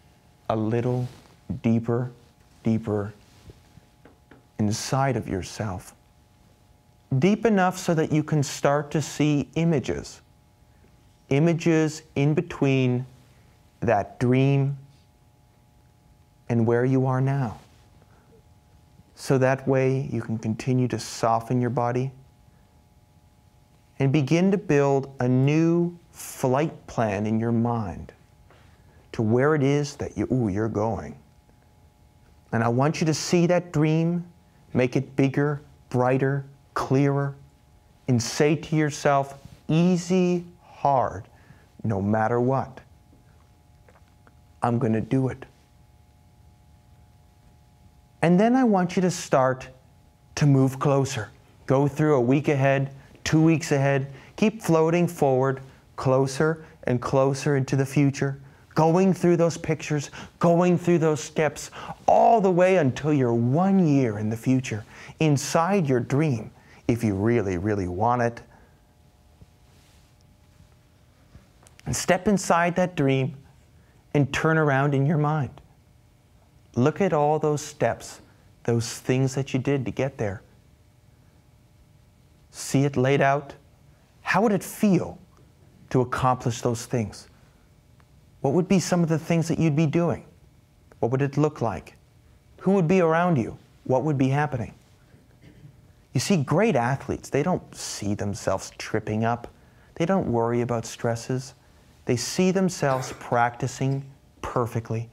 a little deeper, deeper inside of yourself. Deep enough so that you can start to see images. Images in between that dream and where you are now. So that way you can continue to soften your body and begin to build a new flight plan in your mind to where it is that you're going. And I want you to see that dream, make it bigger, brighter, clearer, and say to yourself, easy, hard, no matter what, I'm going to do it. And then I want you to start to move closer. Go through a week ahead, 2 weeks ahead. Keep floating forward, closer and closer into the future. Going through those pictures, going through those steps, all the way until you're 1 year in the future, inside your dream, if you really, really want it. And step inside that dream and turn around in your mind. Look at all those steps, those things that you did to get there. See it laid out. How would it feel to accomplish those things? What would be some of the things that you'd be doing? What would it look like? Who would be around you? What would be happening? You see, great athletes, they don't see themselves tripping up. They don't worry about stresses. They see themselves practicing perfectly.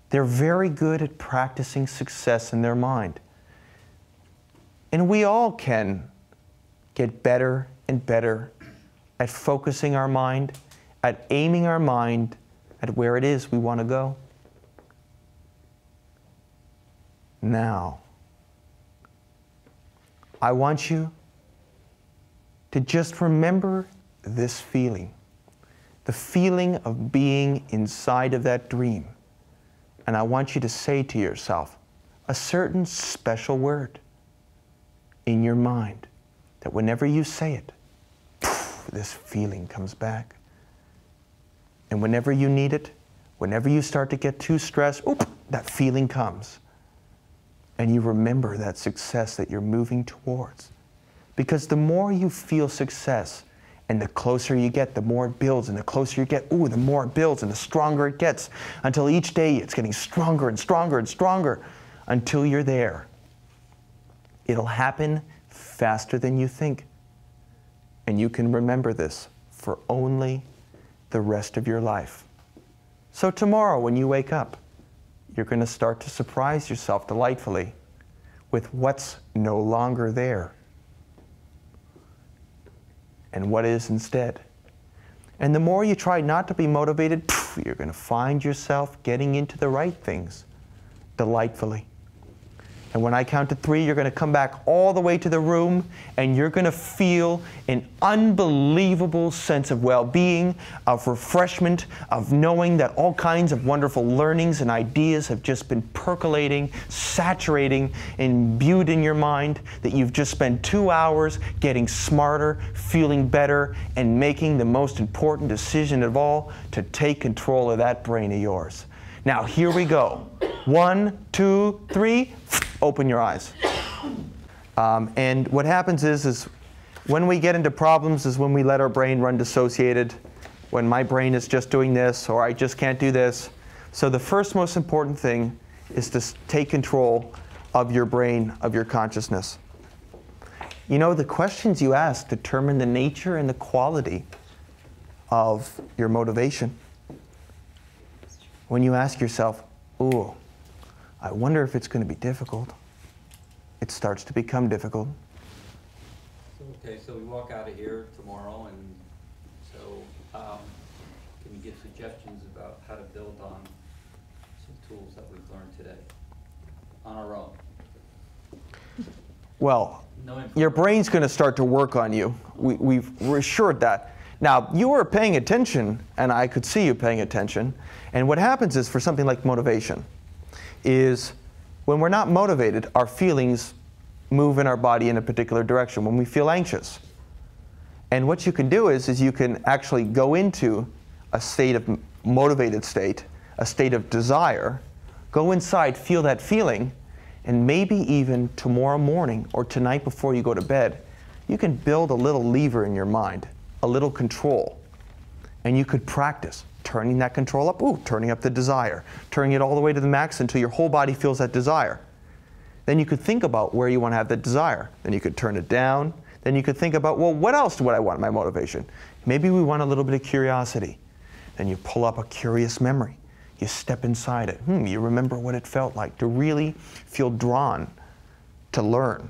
They're very good at practicing success in their mind. And we all can get better and better at focusing our mind, at aiming our mind at where it is we want to go. Now, I want you to just remember this feeling, the feeling of being inside of that dream. And I want you to say to yourself a certain special word in your mind that whenever you say it, this feeling comes back. And whenever you need it, whenever you start to get too stressed, that feeling comes. And you remember that success that you're moving towards. Because the more you feel success, and the closer you get, the more it builds, and the closer you get, the more it builds, and the stronger it gets, until each day it's getting stronger and stronger and stronger, until you're there. It'll happen faster than you think. And you can remember this for only the rest of your life. So tomorrow when you wake up, you're going to start to surprise yourself delightfully with what's no longer there and what is instead. And the more you try not to be motivated, you're going to find yourself getting into the right things delightfully. And when I count to 3, you're going to come back all the way to the room, and you're going to feel an unbelievable sense of well-being, of refreshment, of knowing that all kinds of wonderful learnings and ideas have just been percolating, saturating, imbued in your mind, that you've just spent 2 hours getting smarter, feeling better, and making the most important decision of all, to take control of that brain of yours. Now, here we go. 1, 2, 3. Open your eyes. And what happens is when we get into problems is when we let our brain run dissociated, when my brain is just doing this, or I just can't do this. So the first most important thing is to take control of your brain, of your consciousness. You know, the questions you ask determine the nature and the quality of your motivation. When you ask yourself, ooh, I wonder if it's going to be difficult. It starts to become difficult. Okay, so we walk out of here tomorrow, and so can you give suggestions about how to build on some tools that we've learned today on our own? Well, No your brain's going to start to work on you. We've assured that. Now, you were paying attention, and I could see you paying attention. And what happens is, for something like motivation, is when we're not motivated, our feelings move in our body in a particular direction when we feel anxious. And what you can do is you can actually go into a state of motivated state, a state of desire, go inside, feel that feeling, and maybe even tomorrow morning or tonight before you go to bed, you can build a little lever in your mind, a little control. And you could practice turning that control up, turning up the desire, turning it all the way to the max until your whole body feels that desire. Then you could think about where you want to have that desire. Then you could turn it down. Then you could think about, well, what else would I want in my motivation? Maybe we want a little bit of curiosity. Then you pull up a curious memory. You step inside it. You remember what it felt like to really feel drawn to learn.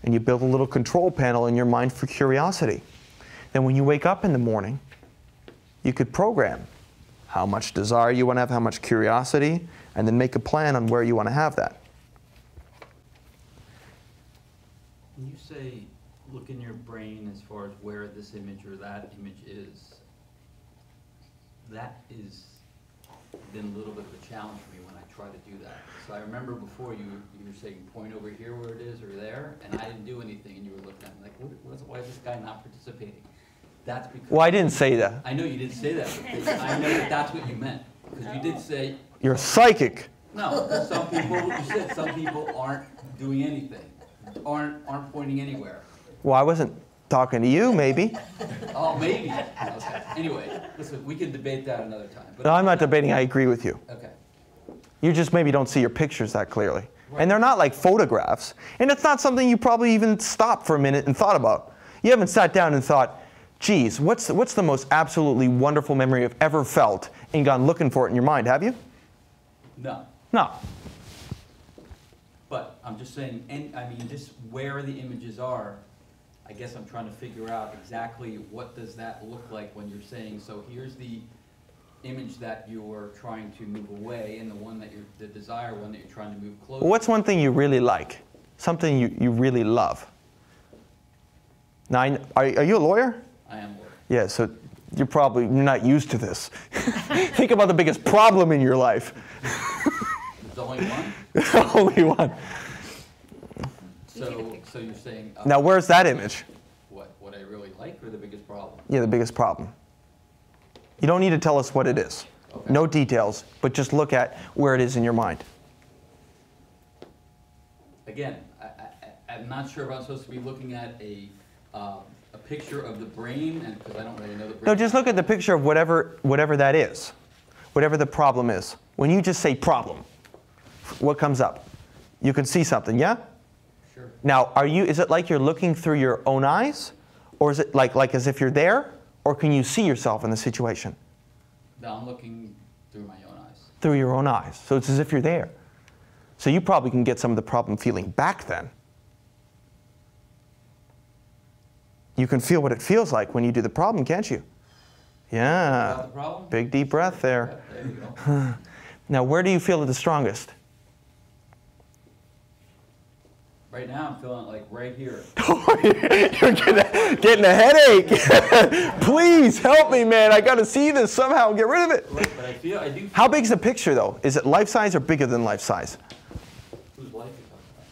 And you build a little control panel in your mind for curiosity. Then when you wake up in the morning, you could program how much desire you want to have, how much curiosity, and then make a plan on where you want to have that. When you say look in your brain as far as where this image or that image is, that is been a little bit of a challenge for me when I try to do that. So I remember before you were saying point over here where it is or there, and I didn't do anything, and you were looking at me like, why is this guy not participating? That's because... Well, I didn't say that. I know you didn't say that, but I know that that's what you meant. Because you did say... You're psychic. No, some people, you said some people aren't doing anything, aren't pointing anywhere. Well, I wasn't talking to you, maybe. Oh, maybe. Okay. Anyway, listen, we can debate that another time. But No, I'm not debating. I agree with you. Okay. You just maybe don't see your pictures that clearly. And they're not like photographs. And it's not something you probably even stopped for a minute and thought about. You haven't sat down and thought, geez, what's the most absolutely wonderful memory I've ever felt, and gone looking for it in your mind, have you? No. No. But I'm just saying, just where the images are, I guess I'm trying to figure out exactly what does that look like when you're saying, so here's the image that you're trying to move away, and the one that the desire one that you're trying to move closer. What's one thing you really like? Something you really love? Now, are you a lawyer? I am a lawyer. Yeah, so you're not used to this. Think about the biggest problem in your life. There's only one? Only one. So you're saying... Now, where's that image? What I really like, or the biggest problem? Yeah, the biggest problem. You don't need to tell us what it is. Okay. No details, but just look at where it is in your mind. Again, I'm not sure if I'm supposed to be looking at a picture of the brain, and because I don't really know the brain. No, just look at the picture of whatever that is, whatever the problem is. When you just say problem, what comes up? You can see something, yeah? Sure. Now, is it like you're looking through your own eyes, or is it like as if you're there, or can you see yourself in the situation? No, I'm looking through my own eyes. Through your own eyes. So it's as if you're there. So you probably can get some of the problem feeling back then. You can feel what it feels like when you do the problem, can't you? Yeah. About the problem? Big deep breath there. Yeah, there you go. Now, where do you feel it the strongest? Right now, I'm feeling like right here. You're getting a headache. Please help me, man. I got to see this somehow and get rid of it. Right, but I do feel... How big's the picture, though? Is it life size or bigger than life size? Whose life are you talking about?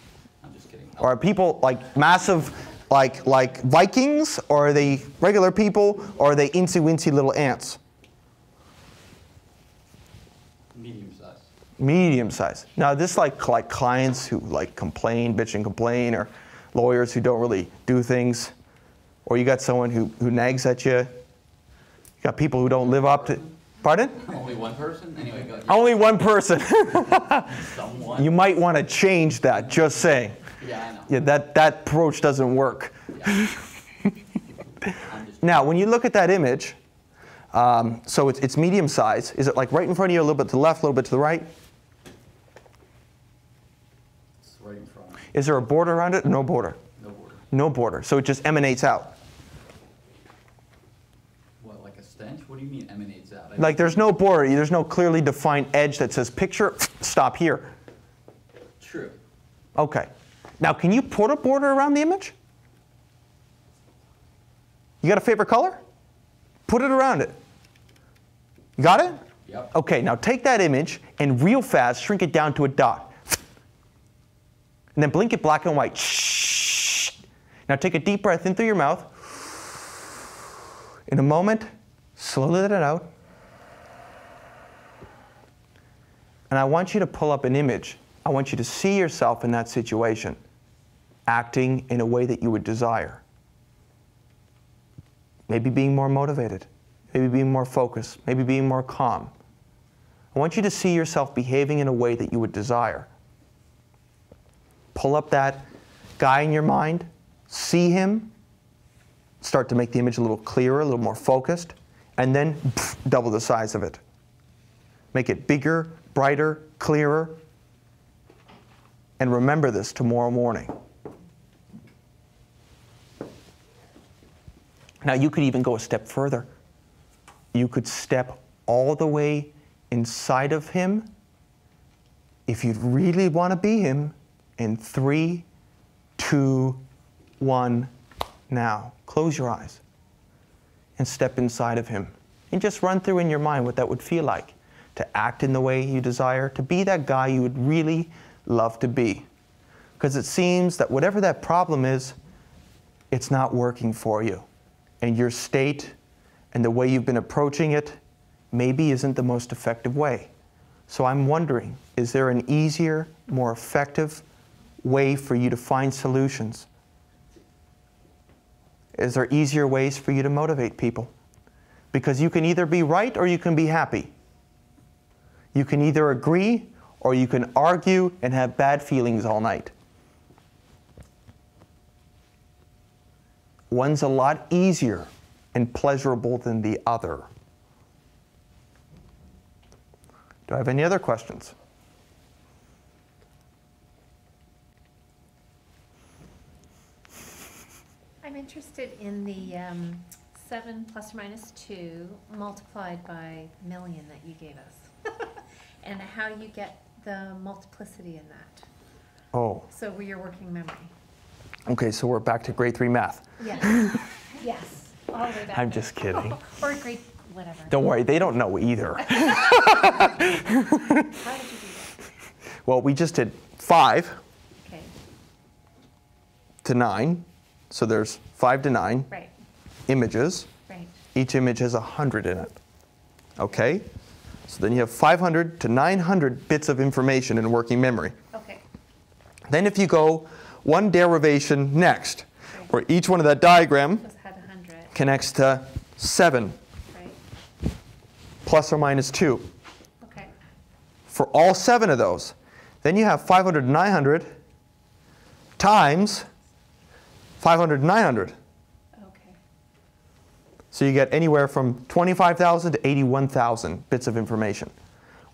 I'm just kidding. Or are people like massive, like Vikings, or are they regular people, or are they incy-wincy little ants? Medium size. Medium size. Now, this like clients who complain, bitch and complain, or lawyers who don't really do things, or you got someone who nags at you. You got people who don't live up to. Pardon? Only one person? Anyway, go ahead. Only one person. Someone. You might want to change that. Just saying. Yeah, I know. Yeah, that approach doesn't work. Yeah. Now, when you look at that image, so it's medium size. Is it like right in front of you, a little bit to the left, a little bit to the right? Is there a border around it? No border. No border. No border. So it just emanates out. What, like a stench? What do you mean emanates out? Like there's no border. There's no clearly defined edge that says picture, stop here. True. Okay. Now, can you put a border around the image? You got a favorite color? Put it around it. You got it? Yep. Okay, now take that image and real fast shrink it down to a dot. And then blink it black and white. Shh. Now take a deep breath in through your mouth. In a moment, slowly let it out. And I want you to pull up an image. I want you to see yourself in that situation, acting in a way that you would desire. Maybe being more motivated, maybe being more focused, maybe being more calm. I want you to see yourself behaving in a way that you would desire. Pull up that guy in your mind, see him, start to make the image a little clearer, a little more focused, and then double the size of it. Make it bigger, brighter, clearer. And remember this tomorrow morning. Now you could even go a step further. You could step all the way inside of him if you really want to be him in 3, 2, 1, now. Close your eyes and step inside of him. And just run through in your mind what that would feel like to act in the way you desire, to be that guy you would really love to be. Because it seems that whatever that problem is, it's not working for you. And your state and the way you've been approaching it maybe isn't the most effective way. So I'm wondering, is there an easier, more effective way for you to find solutions? Is there easier ways for you to motivate people? Because you can either be right or you can be happy. You can either agree or you can argue and have bad feelings all night. One's a lot easier and pleasurable than the other. Do I have any other questions? I'm interested in the 7 plus or minus 2 multiplied by million that you gave us. And how you get the multiplicity in that. Oh, So where you're working memory. okay, so we're back to grade 3 math. Yes. Yes. All the way back. I'm just kidding. Or grade whatever. Don't worry, they don't know either. How did you do that? Well, we just did 5 Okay. to 9. So there's 5 to 9 Right. images. Right. Each image has 100 in it. Okay? So then you have 500 to 900 bits of information in working memory. Okay. Then if you go one derivation next, where each one of that diagram Just had 100. connects to 7 Right. plus or minus 2. Okay. For all 7 of those, then you have 500 to 900 times 500 to 900. Okay. So you get anywhere from 25,000 to 81,000 bits of information,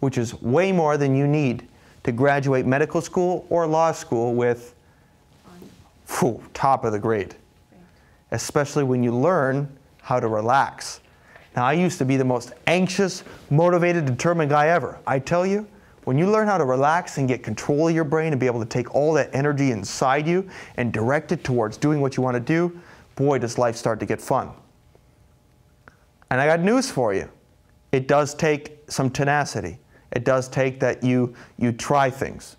which is way more than you need to graduate medical school or law school with top of the grade, especially when you learn how to relax. Now, I used to be the most anxious, motivated, determined guy ever. I tell you, when you learn how to relax and get control of your brain and be able to take all that energy inside you and direct it towards doing what you want to do, boy, does life start to get fun. And I got news for you. It does take some tenacity. It does take that you try things.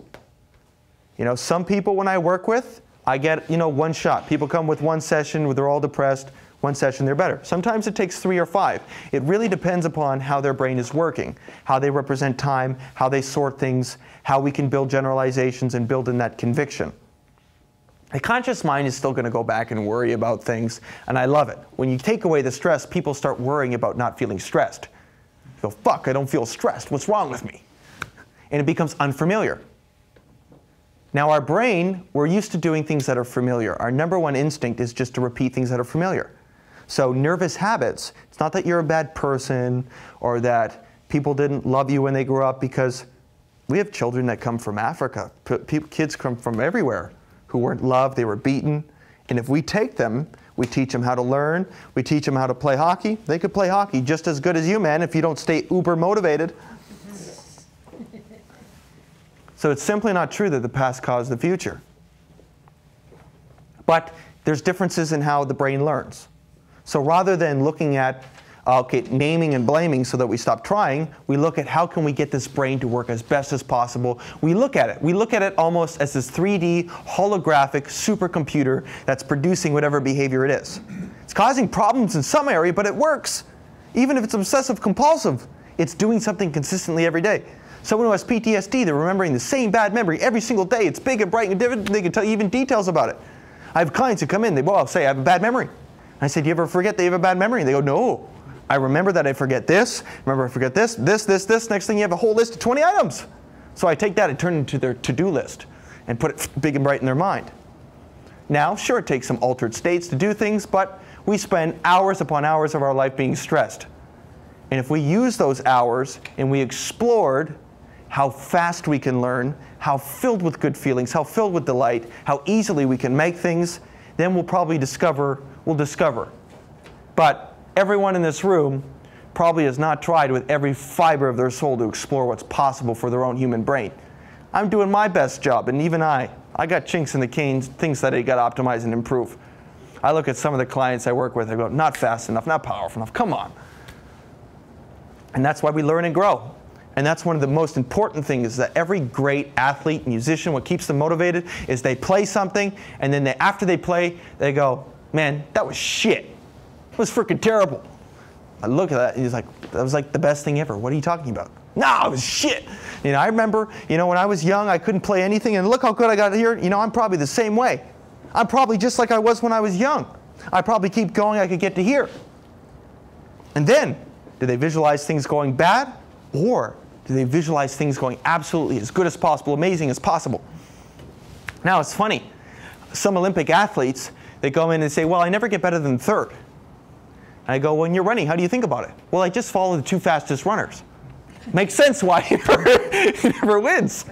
You know, some people when I work with, I get, one shot. People come with one session where they're all depressed. One session, they're better. Sometimes it takes 3 or 5. It really depends upon how their brain is working, how they represent time, how they sort things, how we can build generalizations and build in that conviction. The conscious mind is still going to go back and worry about things, and I love it. When you take away the stress, people start worrying about not feeling stressed. You go, fuck, I don't feel stressed. What's wrong with me? And it becomes unfamiliar. Now our brain, we're used to doing things that are familiar. Our number one instinct is just to repeat things that are familiar. So nervous habits, it's not that you're a bad person or that people didn't love you when they grew up, because we have children that come from Africa. Kids come from everywhere. who weren't loved, they were beaten. And if we take them, we teach them how to learn, we teach them how to play hockey. They could play hockey just as good as you, man, if you don't stay uber motivated. So it's simply not true that the past caused the future. But there's differences in how the brain learns. So rather than looking at naming and blaming so that we stop trying, we look at how can we get this brain to work as best as possible. We look at it. We look at it almost as this 3D holographic supercomputer that's producing whatever behavior it is. It's causing problems in some area, but it works. Even if it's obsessive compulsive, it's doing something consistently every day. Someone who has PTSD, they're remembering the same bad memory every single day. It's big and bright and different. They can tell you even details about it. I have clients who come in, I'll say, I have a bad memory. I say, do you ever forget that you have a bad memory? And they go, no. I remember that I forget this, remember I forget this. Next thing you have a whole list of 20 items. So I take that and turn it into their to-do list and put it big and bright in their mind. Now, sure, it takes some altered states to do things, but we spend hours upon hours of our life being stressed. And if we use those hours and we explored how fast we can learn, how filled with good feelings, how filled with delight, how easily we can make things, then we'll probably discover. But everyone in this room probably has not tried with every fiber of their soul to explore what's possible for their own human brain. I'm doing my best job, and even I got chinks in the canes, things that I got to optimize and improve. I look at some of the clients I work with, I go, not fast enough, not powerful enough, come on. And that's why we learn and grow. And that's one of the most important things, is that every great athlete, musician, what keeps them motivated is they play something, and then after they play, they go, man, that was shit. It was freaking terrible. I look at that and he's like, that was like the best thing ever. What are you talking about? No, it was shit. I remember, when I was young, I couldn't play anything, and look how good I got here. I'm probably the same way. I'm probably just like I was when I was young. I probably keep going, I could get to here. And then, do they visualize things going bad? Or do they visualize things going absolutely as good as possible, amazing as possible? Now, it's funny. Some Olympic athletes, they go in and say, well, I never get better than third. I go, when you're running, how do you think about it? Well, I just follow the 2 fastest runners. Makes sense why he never wins.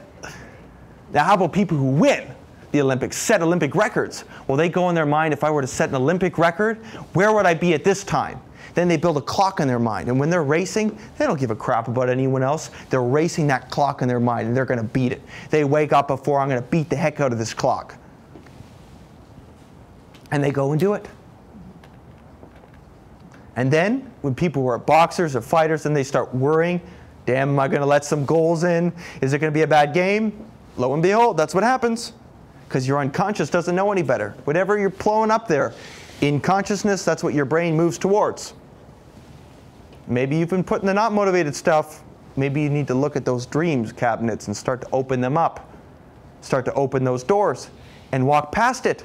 Now, how about people who win the Olympics, set Olympic records? Well, they go in their mind, if I were to set an Olympic record, where would I be at this time? Then they build a clock in their mind. And when they're racing, they don't give a crap about anyone else. They're racing that clock in their mind, and they're going to beat it. They wake up before, I'm going to beat the heck out of this clock. And they go and do it. And then, when people who are boxers or fighters, then they start worrying, damn, am I going to let some goals in? Is it going to be a bad game? Lo and behold, that's what happens. Because your unconscious doesn't know any better. Whatever you're blowing up there, in consciousness, that's what your brain moves towards. Maybe you've been putting the not motivated stuff. Maybe you need to look at those dreams cabinets and start to open them up. Start to open those doors and walk past it.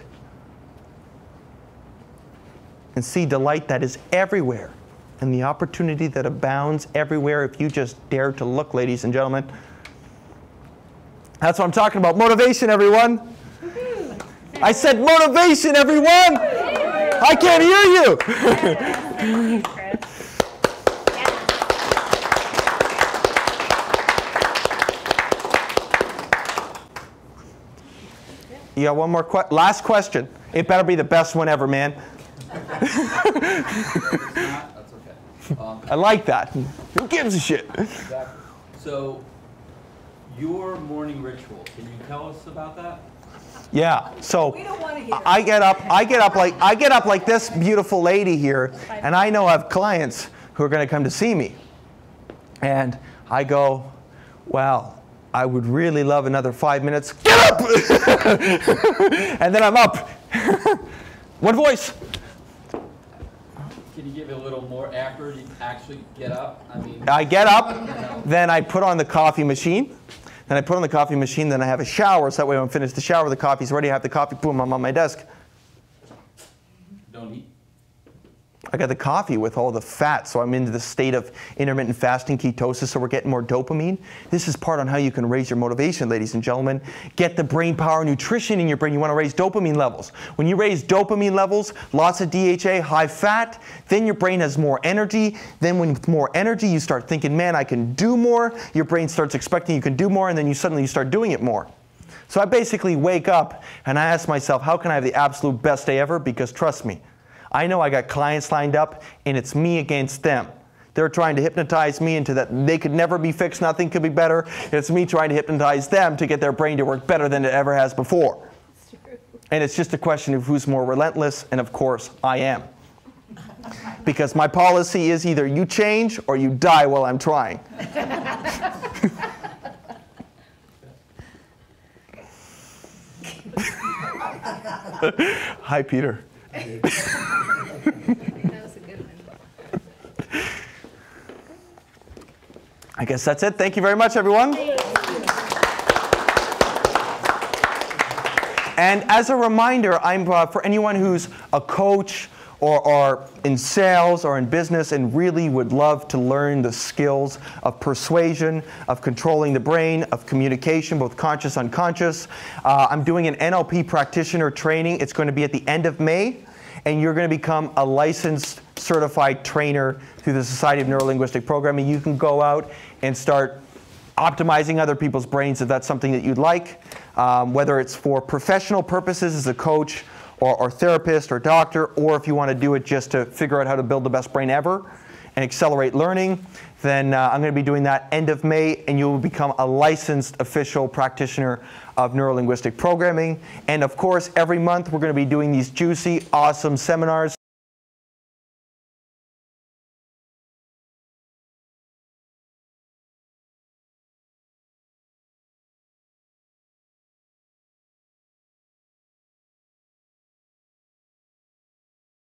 And see delight that is everywhere, and the opportunity that abounds everywhere if you just dare to look, ladies and gentlemen. That's what I'm talking about. Motivation, everyone. I said motivation, everyone. I can't hear you. You got one more last question. It better be the best one ever, man. That's okay. I like that. Who gives a shit? Exactly. So, your morning ritual, can you tell us about that? Yeah. So We don't want to hear. I get up like this beautiful lady here, and I know I have clients who are going to come to see me. And I go, well, I would really love another 5 minutes. Get up! And then I'm up. One voice. Can you give it a little more accurate? You actually get up? I get up, then I put on the coffee machine. Then I put on the coffee machine, then I have a shower, so that way when I'm finished the shower, the coffee's ready, I have the coffee, boom, I'm on my desk. Don't eat? I got the coffee with all the fat, so I'm into the state of intermittent fasting, ketosis, so we're getting more dopamine. This is part on how you can raise your motivation, ladies and gentlemen. Get the brain power nutrition in your brain. You want to raise dopamine levels. When you raise dopamine levels, lots of DHA, high fat, then your brain has more energy. Then with more energy, you start thinking, man, I can do more. Your brain starts expecting you can do more, and then you suddenly start doing it more. So I basically wake up and I ask myself, how can I have the absolute best day ever? Because trust me, I know I got clients lined up and it's me against them. They're trying to hypnotize me into that they could never be fixed, nothing could be better. It's me trying to hypnotize them to get their brain to work better than it ever has before. And it's just a question of who's more relentless, and of course, I am. Because my policy is either you change or you die while I'm trying. Hi, Peter. That was a good one. I guess that's it. Thank you very much, everyone. And as a reminder, I'm for anyone who's a coach or in sales or in business and really would love to learn the skills of persuasion, of controlling the brain, of communication, both conscious and unconscious. I'm doing an NLP practitioner training. It's going to be at the end of May, and you're going to become a licensed, certified trainer through the Society of Neurolinguistic Programming. You can go out and start optimizing other people's brains if that's something that you'd like, whether it's for professional purposes as a coach or therapist or doctor, or if you want to do it just to figure out how to build the best brain ever and accelerate learning, then I'm going to be doing that end of May, and you will become a licensed official practitioner of neurolinguistic programming. And of course, every month we're going to be doing these juicy, awesome seminars.